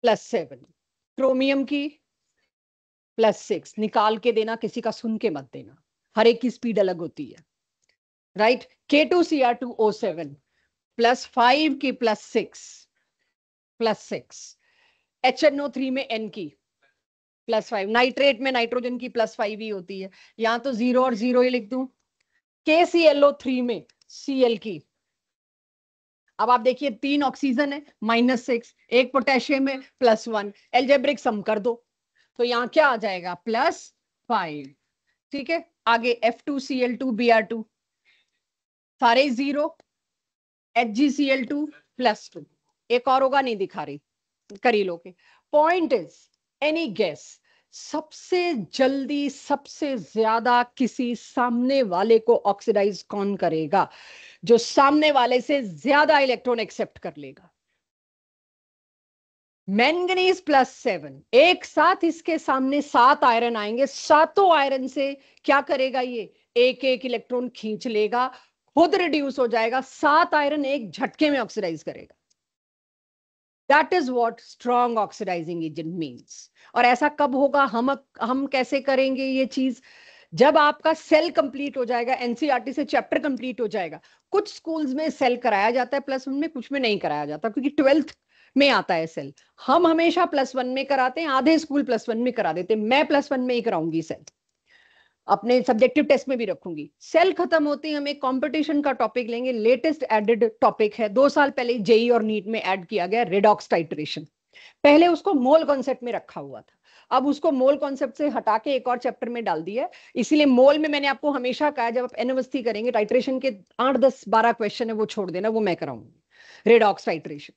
+7, क्रोमियम की +6, निकाल के देना, किसी का सुन के मत देना, हर एक की स्पीड अलग होती है, राइट। K2Cr2O7 +5 की +6, HNO3 में N की +5, नाइट्रेट में नाइट्रोजन की +5 ही होती है, यहां तो 0 और 0 ही लिख दूं। KClO3 में Cl की, अब आप देखिए 3 ऑक्सीजन है -6, एक पोटेशियम है +1, एल्जेब्रिक सम कर दो तो यहाँ क्या आ जाएगा, +5, ठीक है। आगे F2Cl2Br2 सारे 0, HgCl2 +2, एक और होगा, नहीं दिखा रही, कर ही लोगे। पॉइंट इज, एनी गेस, सबसे जल्दी सबसे ज्यादा किसी सामने वाले को ऑक्सीडाइज कौन करेगा? जो सामने वाले से ज्यादा इलेक्ट्रॉन एक्सेप्ट कर लेगा। मैंगनीज +7, एक साथ इसके सामने 7 आयरन आएंगे, सातों आयरन से क्या करेगा, ये एक एक इलेक्ट्रॉन खींच लेगा, खुद रिड्यूस हो जाएगा, 7 आयरन एक झटके में ऑक्सीडाइज करेगा। That is what strong oxidizing agent means. और ऐसा कब होगा, हम कैसे करेंगे ये चीज? जब आपका सेल कंप्लीट हो जाएगा, एनसीईआरटी से चैप्टर कंप्लीट हो जाएगा। कुछ स्कूल्स में सेल कराया जाता है +1 में, कुछ में नहीं कराया जाता, क्योंकि 12th में आता है सेल। हम हमेशा +1 में कराते हैं, आधे स्कूल +1 में करा देते हैं, मैं +1 में ही कराऊंगी सेल, अपने सब्जेक्टिव टेस्ट में भी रखूंगी। सेल खत्म होते ही हम एक कंपटीशन का टॉपिक लेंगे, लेटेस्ट एडेड टॉपिक है, 2 साल पहले जेई और नीट में ऐड किया गया, रेडॉक्स टाइट्रेशन। पहले उसको मोल कॉन्सेप्ट में रखा हुआ था, अब उसको मोल कॉन्सेप्ट से हटा के एक और चैप्टर में डाल दिया है। इसीलिए मोल में मैंने आपको हमेशा कहा, जब आप एनएमएसटी करेंगे, टाइट्रेशन के 8, 10, 12 क्वेश्चन है वो छोड़ देना, वो मैं कराऊंगी, रेडॉक्स टाइट्रेशन।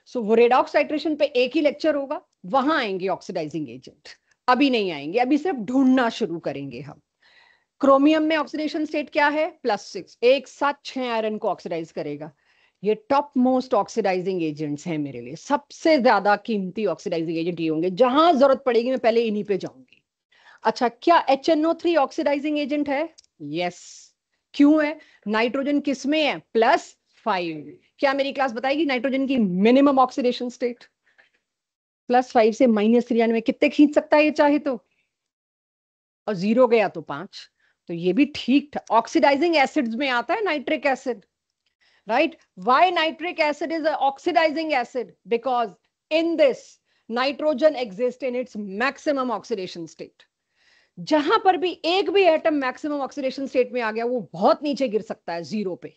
सो वो रेडॉक्स टाइट्रेशन पे एक ही लेक्चर होगा, वहां आएंगे ऑक्सीडाइजिंग एजेंट, अभी नहीं आएंगे, अभी सिर्फ ढूंढना शुरू करेंगे हम। क्रोमियम में ऑक्सीडेशन स्टेट क्या है, +6, एक साथ 6 आयरन को ऑक्सीडाइज करेगा। ये टॉप मोस्ट ऑक्सीडाइजिंग एजेंट्स हैं मेरे लिए, सबसे ज्यादा कीमती ऑक्सीडाइजिंग एजेंट ये होंगे, जहां जरूरत पड़ेगी मैं पहले इन्हीं पे जाऊंगी। अच्छा, क्या HNO3 ऑक्सीडाइजिंग एजेंट है? यस। क्यों है? नाइट्रोजन किस में है, +5। क्या मेरी क्लास बताएगी नाइट्रोजन की मिनिमम ऑक्सीडेशन स्टेट? +5 से -3 में कितने खींच सकता है ये चाहे तो, और 0 गया तो 5। तो ये भी ठीक था, ऑक्सीडाइजिंग एसिड्स में आता है nitric acid, right? Why nitric acid is an oxidizing acid? Because in this nitrogen exists in its maximum oxidation state. जहां पर भी एक भी एटम मैक्सिमम ऑक्सीडेशन स्टेट में आ गया, वो बहुत नीचे गिर सकता है 0 पे,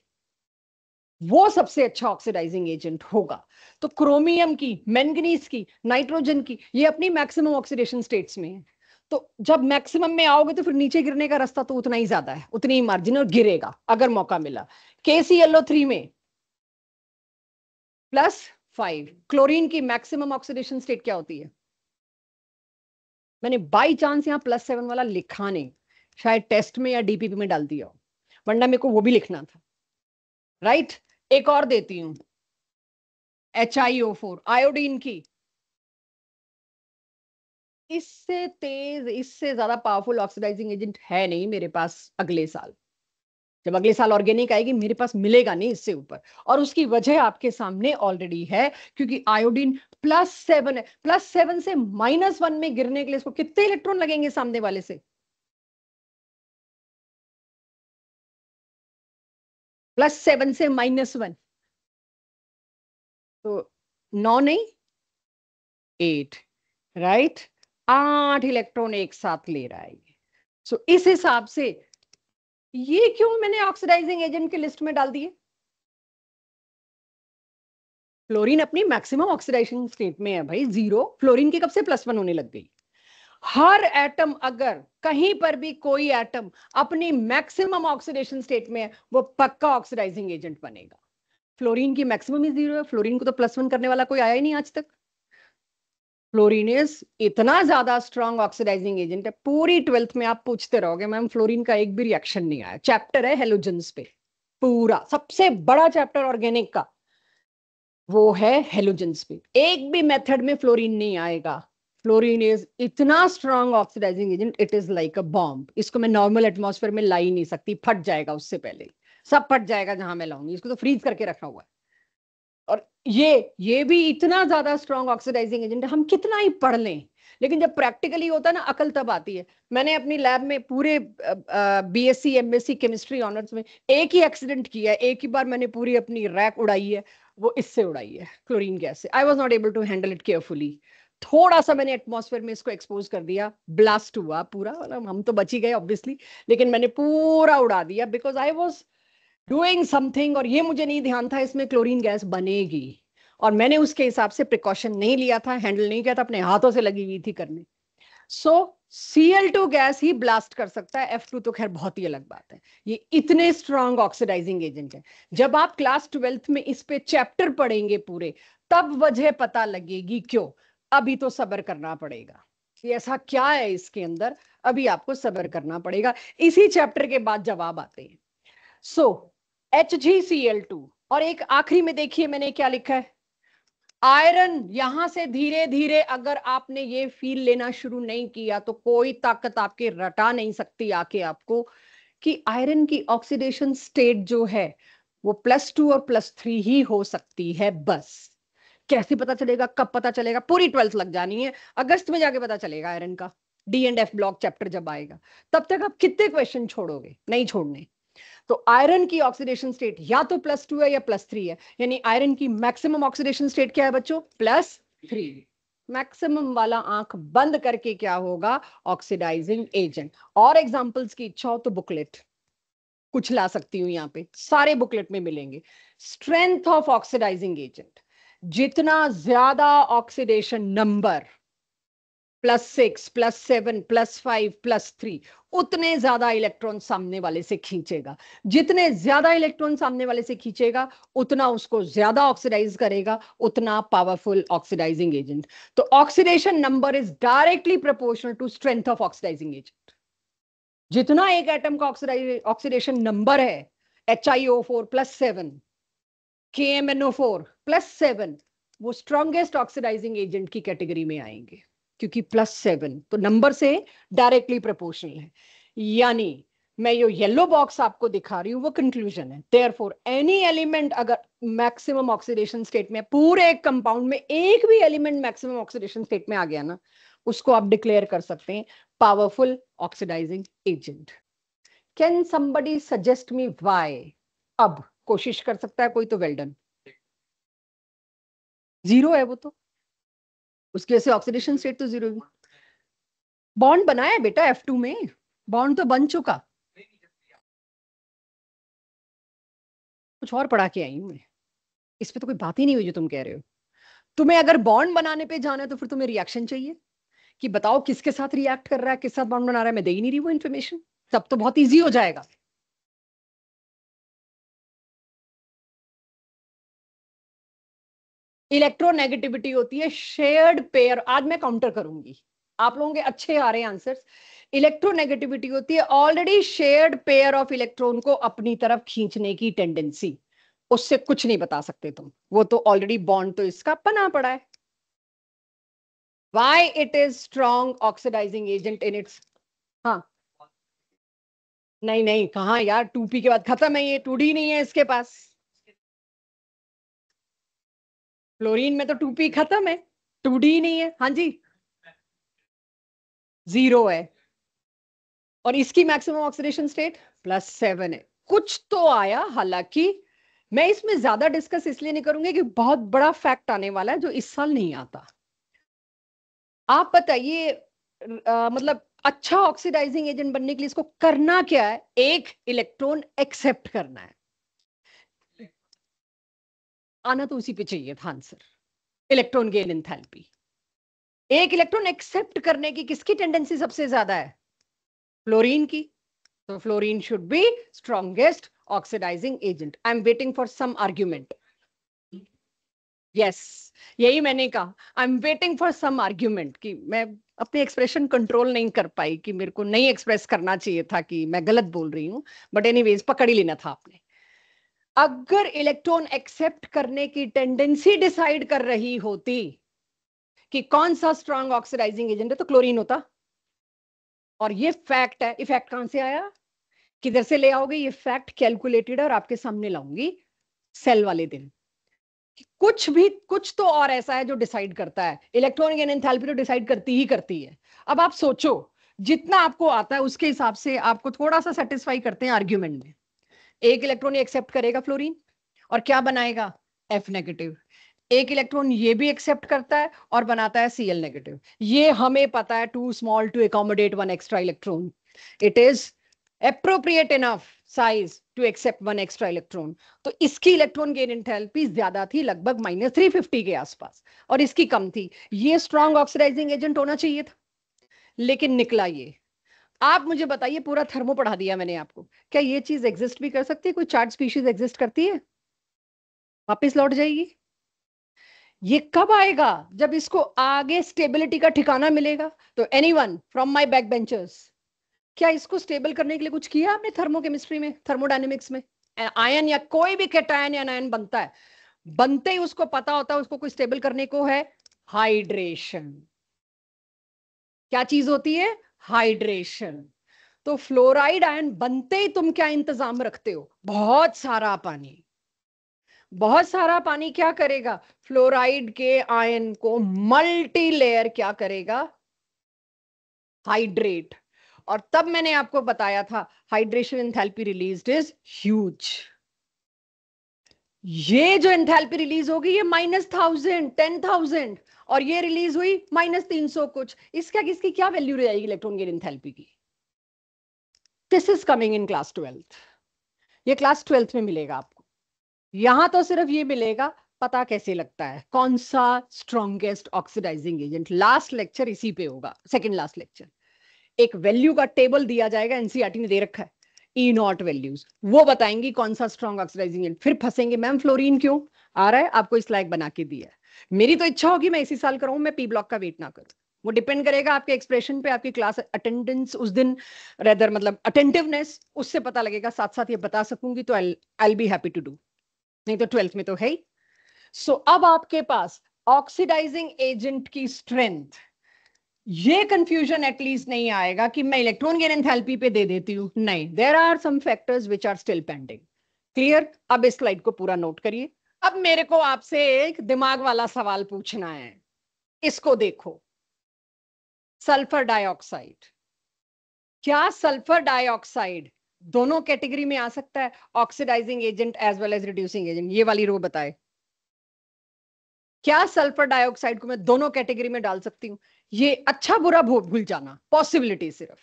वो सबसे अच्छा ऑक्सीडाइजिंग एजेंट होगा। तो क्रोमियम की, मैंगनीज की, नाइट्रोजन की, ये अपनी मैक्सिमम ऑक्सीडेशन स्टेट्स में है। तो जब मैक्सिमम में आओगे तो फिर नीचे गिरने का रास्ता तो उतना ही ज्यादा है, उतनी ही मार्जिन, और गिरेगा अगर मौका मिला। KClO3 में +5, क्लोरीन की मैक्सिमम ऑक्सीडेशन स्टेट क्या होती है? मैंने बाई चांस यहाँ +7 वाला लिखा नहीं, शायद टेस्ट में या डीपीपी में डाल दिया हो, वरना मेरे को वो भी लिखना था, राइट। एक और देती हूं, HiO4, आयोडीन की इससे तेज, इससे ज्यादा पावरफुल ऑक्सीडाइजिंग एजेंट है नहीं मेरे पास अगले साल। जब अगले साल ऑर्गेनिक आएगी मेरे पास मिलेगा नहीं इससे ऊपर, और उसकी वजह आपके सामने ऑलरेडी है, क्योंकि आयोडीन +7 है। +7 से -1 में गिरने के लिए इसको कितने इलेक्ट्रॉन लगेंगे सामने वाले से? +7 से -1, तो 9 नहीं 8, राइट? 8 इलेक्ट्रॉन एक साथ ले रहा है ये। सो इस हिसाब से ये क्यों मैंने ऑक्सीडाइजिंग एजेंट की लिस्ट में डाल दिए? फ्लोरीन अपनी मैक्सिमम ऑक्सीडाइजेशन स्टेट में है भाई, 0। फ्लोरीन की कब से +1 होने लग गई? हर एटम, अगर कहीं पर भी कोई एटम अपनी मैक्सिमम ऑक्सीडेशन स्टेट में है, वो पक्का ऑक्सीडाइजिंग एजेंट बनेगा। फ्लोरीन की मैक्सिमम ही 0 है, फ्लोरीन को तो +1 करने वाला कोई आया ही नहीं आज तक। फ्लोरीन इज इतना ज्यादा स्ट्रॉन्ग ऑक्सीडाइजिंग एजेंट है, पूरी 12th में आप पूछते रहोगे मैम फ्लोरीन का एक भी रिएक्शन नहीं आया। चैप्टर है हेलोजन्स पे, पूरा सबसे बड़ा चैप्टर ऑर्गेनिक का वो है हेलोजन्स पे, एक भी मेथड में फ्लोरीन नहीं आएगा। फ्लोरीन इज इतना strong oxidizing agent, it is like a bomb. इसको मैं नॉर्मल एटमॉस्फेयर में ला ही नहीं सकती, फट जाएगा उससे पहले, सब फट जाएगा जहां मैं लाऊंगी इसको, तो फ्रीज करके रखा हुआ है। और ये भी इतना ज्यादा स्ट्रॉन्ग ऑक्सीडाइजिंग एजेंट है, हम कितना ही पढ़ लें, लेकिन जब प्रैक्टिकली होता है ना, अकल तब आती है। मैंने अपनी लैब में पूरे बीएससी एमएससी केमिस्ट्री ऑनर्स में एक ही एक्सीडेंट किया है, एक ही बार मैंने पूरी अपनी रैक उड़ाई है, वो इससे उड़ाई है, क्लोरीन गैस से। I was not able to handle it carefully. थोड़ा सा मैंने एटमॉस्फेयर में इसको एक्सपोज कर दिया, ब्लास्ट हुआ पूरा, मतलब हम तो बच ही गए ऑब्वियसली, लेकिन मैंने पूरा उड़ा दिया because I was doing something, और ये मुझे नहीं ध्यान था इसमें क्लोरीन गैस बनेगी, और मैंने उसके हिसाब से प्रिकॉशन नहीं लिया था, हैंडल नहीं किया था, अपने हाथों से लगी हुई थी करने। सो Cl2 गैस ही ब्लास्ट कर सकता है, F2 तो खैर बहुत ही अलग बात है। ये इतने स्ट्रॉन्ग ऑक्सीडाइजिंग एजेंट है। जब आप क्लास 12th में इस पे चैप्टर पढ़ेंगे पूरे, तब वजह पता लगेगी क्यों। अभी तो सब्र करना पड़ेगा कि ऐसा क्या है इसके अंदर, अभी आपको सब्र करना पड़ेगा, इसी चैप्टर के बाद जवाब आते हैं। सो HgCl2, और एक आखिरी में देखिए मैंने क्या लिखा है, आयरन। यहां से धीरे धीरे अगर आपने ये फील लेना शुरू नहीं किया तो कोई ताकत आपके रटा नहीं सकती आके आपको, कि आयरन की ऑक्सीडेशन स्टेट जो है वो +2 और +3 ही हो सकती है बस। कैसे पता चलेगा, कब पता चलेगा? पूरी 12th लग जानी है, अगस्त में जाके पता चलेगा आयरन का, D&F ब्लॉक चैप्टर जब आएगा। तब तक आप कितने क्वेश्चन छोड़ोगे? नहीं छोड़ने। तो आयरन की ऑक्सीडेशन स्टेट या तो +2 है या +3 है, यानी आयरन की मैक्सिमम ऑक्सीडेशन स्टेट क्या है बच्चों? +3। मैक्सिमम वाला आंख बंद करके क्या होगा? Oxidising agent. और एग्जांपल्स की इच्छा हो तो बुकलेट कुछ ला सकती हूं, यहाँ पे सारे बुकलेट में मिलेंगे। स्ट्रेंथ ऑफ ऑक्सीडाइजिंग एजेंट, जितना ज्यादा ऑक्सीडेशन नंबर, +6, +7, +5, +3, उतने ज्यादा इलेक्ट्रॉन सामने वाले से खींचेगा। जितने ज्यादा इलेक्ट्रॉन सामने वाले से खींचेगा उतना उसको ज्यादा ऑक्सीडाइज करेगा, उतना पावरफुल ऑक्सीडाइजिंग एजेंट। तो oxidation number is directly proportional to strength of oxidizing agent. जितना एक एटम का ऑक्सीडेशन नंबर है, HiO4 +7, KMnO4 +7, वो स्ट्रॉन्गेस्ट ऑक्सीडाइजिंग एजेंट की कैटेगरी में आएंगे, क्योंकि +7 तो नंबर से डायरेक्टली प्रोपोर्शनल है। यानी मैं ये येलो बॉक्स आपको दिखा रही हूं वो कंक्लूजन है। देयरफॉर एनी एलिमेंट अगर मैक्सिमम ऑक्सीडेशन स्टेट में, पूरे एक कंपाउंड में एक भी एलिमेंट मैक्सिमम ऑक्सीडेशन स्टेट में आ गया ना, उसको आप डिक्लेयर कर सकते हैं powerful oxidizing agent. Can somebody suggest me why? अब कोशिश कर सकता है कोई तो वेल डन। 0 है वो तो, उसकी वजह से ऑक्सीडेशन स्टेट तो 0 है। बॉन्ड बनाया है बेटा F2 में, बॉन्ड तो बन चुका। कुछ और पढ़ा के आई हूं मैं, इस पे तो कोई बात ही नहीं हुई जो तुम कह रहे हो। तुम्हें अगर बॉन्ड बनाने पे जाना है तो फिर तुम्हें रिएक्शन चाहिए, कि बताओ किसके साथ रिएक्ट कर रहा है, किस साथ बॉन्ड बना रहा है, मैं दे ही नहीं रही वो इन्फॉर्मेशन, तब तो बहुत ईजी हो जाएगा। इलेक्ट्रोनेगेटिविटी होती है शेयर्ड पेयर, आज मैं काउंटर करूंगी, आप लोगों के अच्छे आ रहे हैं आंसर्स। इलेक्ट्रोनेगेटिविटी होती है already shared pair of electron को अपनी तरफ खींचने की टेंडेंसी, उससे कुछ नहीं बता सकते तुम, वो तो ऑलरेडी बॉन्ड तो इसका बना पड़ा है। Why it is strong oxidizing agent in its, हाँ नहीं नहीं कहाँ यार, 2p के बाद खत्म है, ये 2d नहीं है इसके पास। फ्लोरीन में तो 2p खत्म है, 2d नहीं है। हाँ जी, 0 है। और इसकी मैक्सिमम ऑक्सीडेशन स्टेट +7 है। कुछ तो आया, हालांकि मैं इसमें ज्यादा डिस्कस इसलिए नहीं करूंगी कि बहुत बड़ा फैक्ट आने वाला है जो इस साल नहीं आता। आप बताइए, मतलब अच्छा ऑक्सीडाइजिंग एजेंट बनने के लिए इसको करना क्या है? एक इलेक्ट्रॉन एक्सेप्ट करना है। आना तो उसी पे चाहिए था आंसर, इलेक्ट्रॉन गेन एंथैल्पी। एक इलेक्ट्रॉन एक्सेप्ट करने की किसकी टेंडेंसी सबसे ज्यादा है? फ्लोरीन की। तो fluorine should be strongest oxidizing agent. I am waiting for some argument. Yes, यही मैंने कहा, I am waiting for some argument, कि मैं अपने एक्सप्रेशन कंट्रोल नहीं कर पाई, कि मेरे को नहीं एक्सप्रेस करना चाहिए था कि मैं गलत बोल रही हूं, बट एनीवेज पकड़ ही लेना था आपने। अगर इलेक्ट्रॉन एक्सेप्ट करने की टेंडेंसी डिसाइड कर रही होती कि कौन सा स्ट्रॉन्ग ऑक्सीडाइजिंग एजेंट है, तो क्लोरीन होता। और ये फैक्ट है। इफेक्ट कहां से आया, किधर से ले आओगे? ये फैक्ट कैलकुलेटेड है और आपके सामने लाऊंगी सेल वाले दिन। कुछ तो और ऐसा है जो डिसाइड करता है। इलेक्ट्रॉनिक एंथैल्पी तो डिसाइड करती ही करती है। अब आप सोचो, जितना आपको आता है उसके हिसाब से आपको थोड़ा सा सेटिस्फाई करते हैं आर्ग्यूमेंट में। एक इलेक्ट्रॉन एक्सेप्ट करेगा फ्लोरीन और क्या बनाएगा? F-। एक इलेक्ट्रॉन ये भी एक्सेप्ट करता है और बनाता है Cl-। ये हमें पता है, too small to accommodate one extra electron. It is appropriate enough size to accept one extra electron। तो इसकी इलेक्ट्रॉन गेन एंथैल्पी ज्यादा थी, लगभग -350 के आसपास, और इसकी कम थी। ये स्ट्रॉन्ग ऑक्सीडाइजिंग एजेंट होना चाहिए था, लेकिन निकला ये। आप मुझे बताइए, पूरा थर्मो पढ़ा दिया मैंने आपको, क्या ये चीज एग्जिस्ट भी कर सकती है? कोई चार्ज स्पीशीज एग्जिस्ट करती है? वापस लौट जाएगी। ये कब आएगा? जब इसको आगे स्टेबिलिटी का ठिकाना मिलेगा। तो anyone from my back benchers, क्या इसको स्टेबल करने के लिए कुछ किया आपने थर्मोकेमिस्ट्री में, थर्मोडायनेमिक्स में? आयन या कोई भी कैटायन या आयन बनता है, बनते ही उसको पता होता है उसको कोई स्टेबल करने को है हाइड्रेशन। क्या चीज होती है? हाइड्रेशन। तो फ्लोराइड आयन बनते ही तुम क्या इंतजाम रखते हो? बहुत सारा पानी। बहुत सारा पानी क्या करेगा? फ्लोराइड के आयन को मल्टी लेयर क्या करेगा? हाइड्रेट। और तब मैंने आपको बताया था, hydration enthalpy released is huge. ये जो एंथैल्पी रिलीज होगी ये -1000 10,000, और ये रिलीज हुई -300 कुछ। इसकी क्या वैल्यू रह जाएगी इलेक्ट्रॉन गेन एंथैल्पी की? This is coming in class 12th। ये क्लास 12th में मिलेगा आपको। यहां तो सिर्फ ये मिलेगा पता कैसे लगता है कौन सा strongest oxidizing agent. Last lecture इसी पे होगा, सेकंड लास्ट लेक्चर। एक वैल्यू का टेबल दिया जाएगा, एनसीईआरटी ने दे रखा है, E0 वैल्यूज, वो बताएंगी कौन सा स्ट्रॉन्ग ऑक्सीडाइजिंग एजेंट। फिर फंसेंगे, मैम फ्लोरीन क्यों आ रहा है? आपको इस लायक बना के दिया है। मेरी तो इच्छा होगी मैं इसी साल कराऊं, मैं पी ब्लॉक का वेट ना करूं। वो डिपेंड करेगा आपके एक्सप्रेशन पे, आपकी क्लास अटेंडेंस उस दिन, रेदर मतलब अटेंटिवनेस, उससे पता लगेगा। साथ साथ ये बता सकूंगी तो आई बी हैप्पी टू डू, नहीं तो 12th में तो है ही। सो अब आपके पास ऑक्सीडाइजिंग एजेंट की स्ट्रेंथ, ये कंफ्यूजन एटलीस्ट नहीं आएगा कि मैं इलेक्ट्रॉन गेन एंथैल्पी पे दे देती हूं। नहीं, there are some factors which are still pending. Clear? अब इस स्लाइड को पूरा नोट करिए। अब मेरे को आपसे एक दिमाग वाला सवाल पूछना है। इसको देखो, सल्फर डाइऑक्साइड। क्या सल्फर डाइऑक्साइड दोनों कैटेगरी में आ सकता है, oxidizing agent as well as reducing agent? ये वाली रो बताए, क्या सल्फर डाइऑक्साइड को मैं दोनों कैटेगरी में डाल सकती हूँ? ये अच्छा बुरा भूल जाना, पॉसिबिलिटी सिर्फ।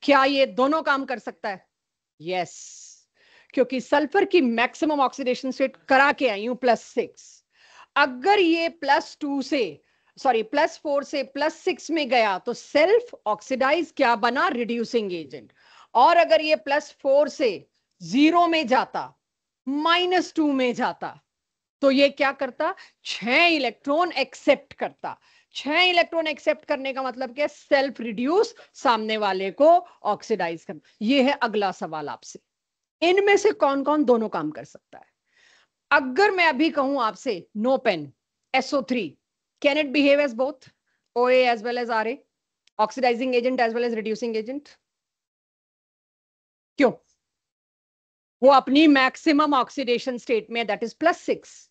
क्या ये दोनों काम कर सकता है? यस, क्योंकि सल्फर की मैक्सिमम ऑक्सीडेशन स्टेट करा के आई हूं +6। अगर ये +2 से, सॉरी +4 से +6 में गया तो सेल्फ ऑक्सीडाइज क्या बना? Reducing agent. और अगर ये +4 से 0 में जाता, -2 में जाता, तो ये क्या करता? 6 इलेक्ट्रॉन एक्सेप्ट करता। 6 इलेक्ट्रॉन एक्सेप्ट करने का मतलब क्या? सेल्फ रिड्यूस, सामने वाले को ऑक्सीडाइज करना। ये है अगला सवाल आपसे, इनमें से कौन कौन दोनों काम कर सकता है? अगर मैं अभी कहूं आपसे नो पेन SO3, can it behave as both? OA as well as RA, oxidising agent as well as reducing agent. क्यों? वो अपनी मैक्सिमम ऑक्सीडेशन स्टेट में, दैट इज +6,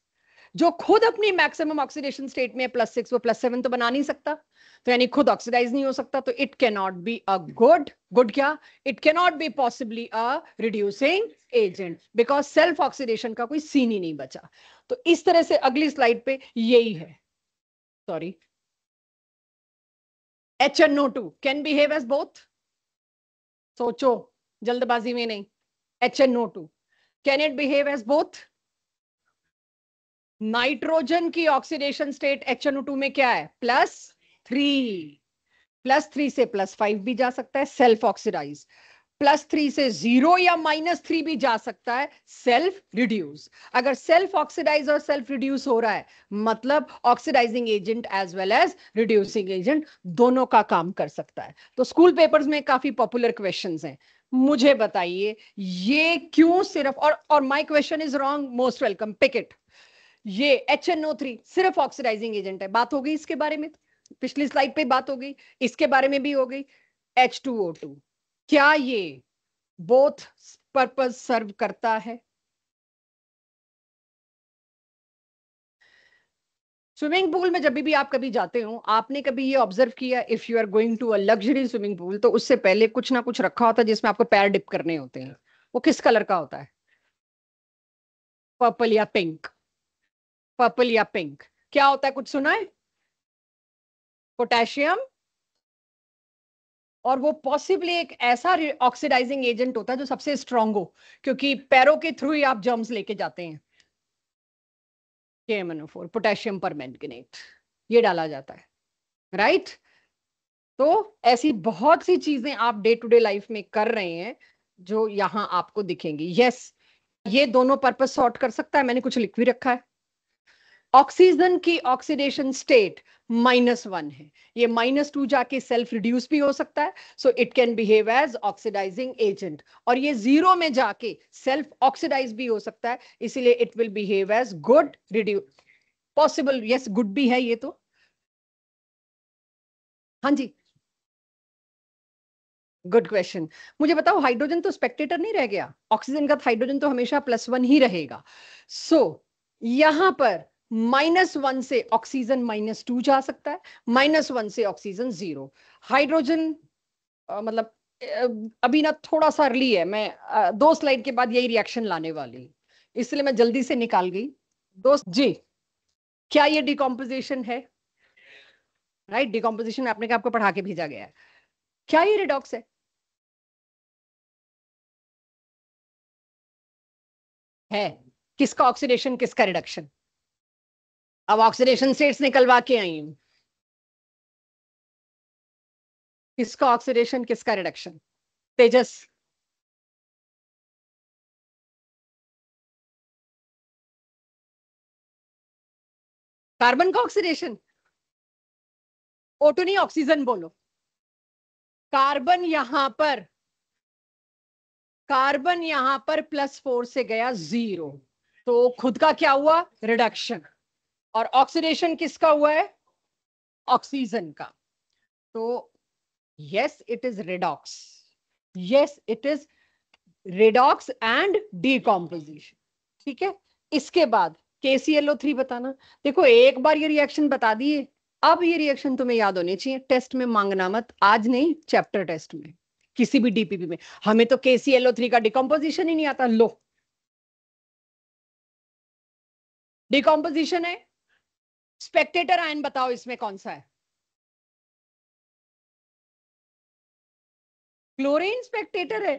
जो खुद अपनी मैक्सिमम ऑक्सीडेशन स्टेट में +6, वो +7 तो बना नहीं सकता, तो यानी खुद ऑक्सीडाइज नहीं हो सकता, तो it can not be a good क्या, it can not be possibly a reducing agent, because self oxidation का कोई सीन ही नहीं बचा। तो इस तरह से अगली स्लाइड पे यही है, sorry, HNO2 can behave as both, सोचो जल्दबाजी में नहीं, HNO2 can it behave as both? Nitrogen की ऑक्सीडेशन स्टेट HNO2 में क्या है, +3, +3 से +5 भी जा सकता है सेल्फ ऑक्सीडाइज, +3 से 0 या -3 भी जा सकता है सेल्फ रिड्यूस। अगर सेल्फ ऑक्सीडाइज और सेल्फ रिड्यूस हो रहा है, मतलब oxidising agent as well as reducing agent दोनों का काम कर सकता है। तो स्कूल पेपर्स में काफी पॉपुलर क्वेश्चंस हैं, मुझे बताइए ये क्यों सिर्फ, और my question is wrong, most welcome, pick it. ये HNO3 सिर्फ ऑक्सीडाइजिंग एजेंट है, बात हो गई इसके बारे में, पिछली स्लाइड पे बात हो गई, इसके बारे में भी हो गई। H2O2 क्या ये बोथ पर्पस सर्व करता है? स्विमिंग पूल में जब भी आप कभी जाते हो, आपने कभी ये ऑब्जर्व किया, if you are going to a luxury swimming pool, तो उससे पहले कुछ ना कुछ रखा होता है जिसमें आपको पैर डिप करने होते हैं, वो किस कलर का होता है? पर्पल या पिंक, पर्पल या पिंक, क्या होता है, कुछ सुना है? पोटेशियम, और वो पॉसिबली एक ऐसा ऑक्सीडाइजिंग एजेंट होता है जो सबसे स्ट्रांग हो, क्योंकि पैरों के थ्रू ही आप जर्म्स लेके जाते हैं। KMNO4, पोटेशियम परमैंगनेट, ये डाला जाता है, राइट? तो ऐसी बहुत सी चीजें आप डे टू डे लाइफ में कर रहे हैं जो यहां आपको दिखेंगी। यस, ये दोनों पर्पस सॉर्ट कर सकता है, मैंने कुछ लिख भी रखा है। ऑक्सीजन की ऑक्सीडेशन स्टेट -1 है, ये -2 जाके सेल्फ रिड्यूस भी हो सकता है, so it can behave as oxidising agent, और ये 0 में जाके सेल्फ ऑक्सीडाइज भी हो सकता है, इसीलिए it will behave as good reduce, possible, yes good भी है ये तो। हाँ जी, गुड क्वेश्चन। मुझे बताओ, हाइड्रोजन तो स्पेक्टेटर नहीं रह गया, ऑक्सीजन का हाइड्रोजन तो हमेशा +1 ही रहेगा, सो यहां पर -1 से ऑक्सीजन -2 जा सकता है, -1 से ऑक्सीजन 0, हाइड्रोजन मतलब अभी ना थोड़ा सा अर्ली है, मैं 2 स्लाइड के बाद यही रिएक्शन लाने वाली, इसलिए मैं जल्दी से निकाल गई। दोस्त जी, क्या ये डिकम्पोजिशन है? राइट, डिकम्पोजिशन आपने कहा आपको पढ़ा के भेजा गया है, क्या ये रिडॉक्स है? किसका ऑक्सीडेशन, किसका रिडक्शन? अब ऑक्सीडेशन स्टेट्स निकलवा के आई हूं, किसका ऑक्सीडेशन किसका रिडक्शन? तेजस, कार्बन का ऑक्सीडेशन, O2 नहीं, ऑक्सीजन बोलो। कार्बन यहां पर, कार्बन यहां पर +4 से गया 0, तो खुद का क्या हुआ, रिडक्शन, और ऑक्सीडेशन किसका हुआ है, ऑक्सीजन का, तो yes it is redox, yes it is redox and decomposition, ठीक है। इसके बाद KClO3 बताना, देखो एक बार ये रिएक्शन बता दिए, अब ये रिएक्शन तुम्हें याद होने चाहिए, टेस्ट में मांगना मत, आज नहीं चैप्टर टेस्ट में, किसी भी DPP में। हमें तो KClO3 का डिकम्पोजिशन ही नहीं आता, लो डिकम्पोजिशन है, स्पेक्टेटर आयन बताओ इसमें कौन सा है? क्लोरीन स्पेक्टेटर है,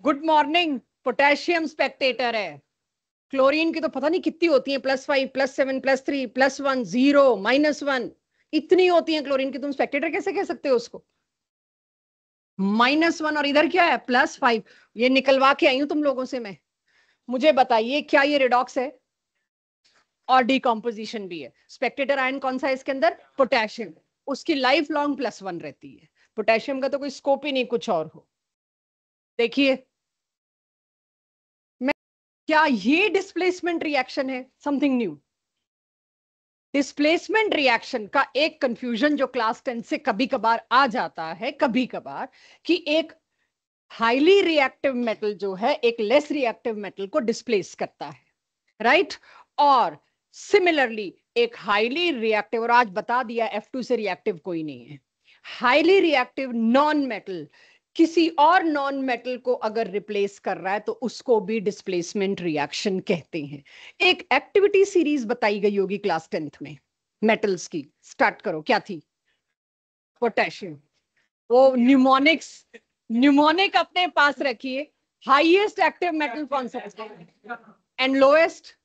गुड मॉर्निंग, पोटेशियम स्पेक्टेटर है। क्लोरीन की तो पता नहीं कितनी होती है, +5, +7, +3, +1, 0, -1, इतनी होती है क्लोरीन की, तुम स्पेक्टेटर कैसे कह सकते हो उसको? -1, और इधर क्या है, +5, ये निकलवा के आई हूं तुम लोगों से मैं। मुझे बताइए क्या ये रिडॉक्स है और डिकम्पोजिशन भी है? स्पेक्टेटर आयन कौन सा है इसके अंदर, पोटेशियम, उसकी लाइफ लॉन्ग +1 रहती है, पोटेशियम का तो कोई स्कोप ही नहीं कुछ और हो। देखिए, मैं, क्या ये डिस्प्लेसमेंट रिएक्शन है, समथिंग न्यू? डिस्प्लेसमेंट रिएक्शन का एक कंफ्यूजन जो क्लास 10 से कभी कभार आ जाता है, कभी कभार, कि एक हाईली रिएक्टिव मेटल जो है एक लेस रिएक्टिव मेटल को डिस्प्लेस करता है, राइट? और सिमिलरली एक हाईली रिएक्टिव, और आज बता दिया F2 से रिएक्टिव कोई नहीं है, हाईली रिएक्टिव नॉन मेटल किसी और नॉन मेटल को अगर रिप्लेस कर रहा है तो उसको भी डिस्प्लेसमेंट रिएक्शन कहते हैं। एक एक्टिविटी सीरीज बताई गई होगी क्लास 10th में मेटल्स की, स्टार्ट करो, क्या थी? पोटेशियम। वो न्यूमोनिक अपने पास रखिए। हाईएस्ट एक्टिव मेटल कौन सा है एंड लोएस्ट?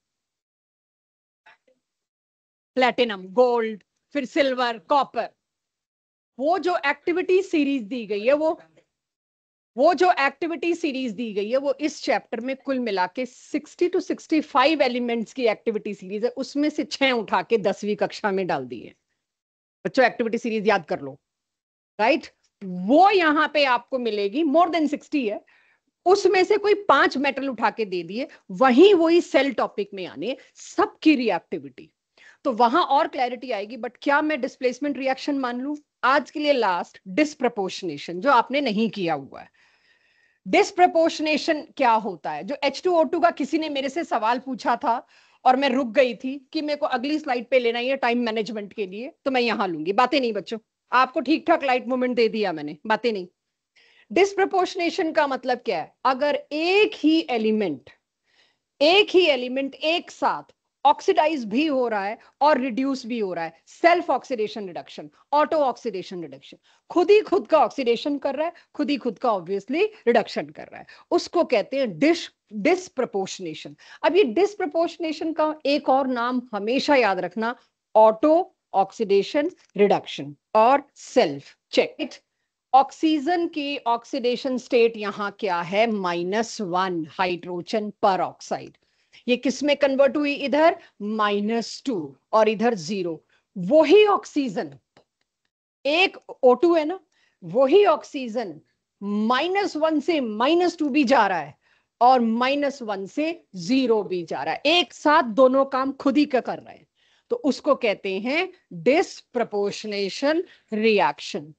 प्लेटिनम, गोल्ड, फिर सिल्वर, कॉपर। वो जो एक्टिविटी सीरीज दी गई है वो जो एक्टिविटी सीरीज दी गई है वो इस चैप्टर में कुल मिला के 60 to 65 एलिमेंट्स की एक्टिविटी सीरीज है, उसमें से 6 उठा के 10वीं कक्षा में डाल दी है। बच्चों एक्टिविटी सीरीज याद कर लो, राइट? वो यहां पे आपको मिलेगी, मोर देन 60 है, उसमें से कोई 5 मेटल उठा के दे दिए, वही सेल टॉपिक में आने सबकी रिएक्टिविटी, तो वहां और क्लैरिटी आएगी। बट क्या मैं डिस्प्लेसमेंट रिएक्शन मान लूं? आज के लिए लास्ट, डिस्प्रपोर्शनेशन, जो आपने नहीं किया हुआ है। डिस्प्रपोर्शनेशन क्या होता है? जो H2O2 का किसी ने मेरे से सवाल पूछा था और मैं रुक गई थी कि मेरे को अगली स्लाइड पे लेना है टाइम मैनेजमेंट के लिए, तो मैं यहां लूंगी। बातें नहीं बच्चों, आपको ठीक ठाक लाइट मूवमेंट दे दिया मैंने, बातें नहीं। डिस्प्रपोर्शनेशन का मतलब क्या है? अगर एक ही एलिमेंट एक साथ ऑक्सीडाइज भी हो रहा है और रिड्यूस भी हो रहा है, self oxidation reduction, auto oxidation reduction, खुद ही खुद का ऑक्सीडेशन कर रहा है, खुद ही खुद का ऑब्वियसली रिडक्शन कर रहा है, उसको कहते हैं डिस्प्रपोर्शनेशन। अब ये डिस्प्रपोर्शनेशन का एक और नाम हमेशा याद रखना, ऑटो ऑक्सीडेशन रिडक्शन और सेल्फ। Check it. ऑक्सीजन की ऑक्सीडेशन स्टेट यहां क्या है? -1 हाइड्रोजन पर ऑक्साइड। ये किस में कन्वर्ट हुई? इधर -2 और इधर 0। वही ऑक्सीजन, एक O2 है ना, वही ऑक्सीजन -1 से -2 भी जा रहा है और -1 से 0 भी जा रहा है, एक साथ दोनों काम खुद ही का कर रहे हैं, तो उसको कहते हैं डिस्प्रपोर्शनेशन रिएक्शन।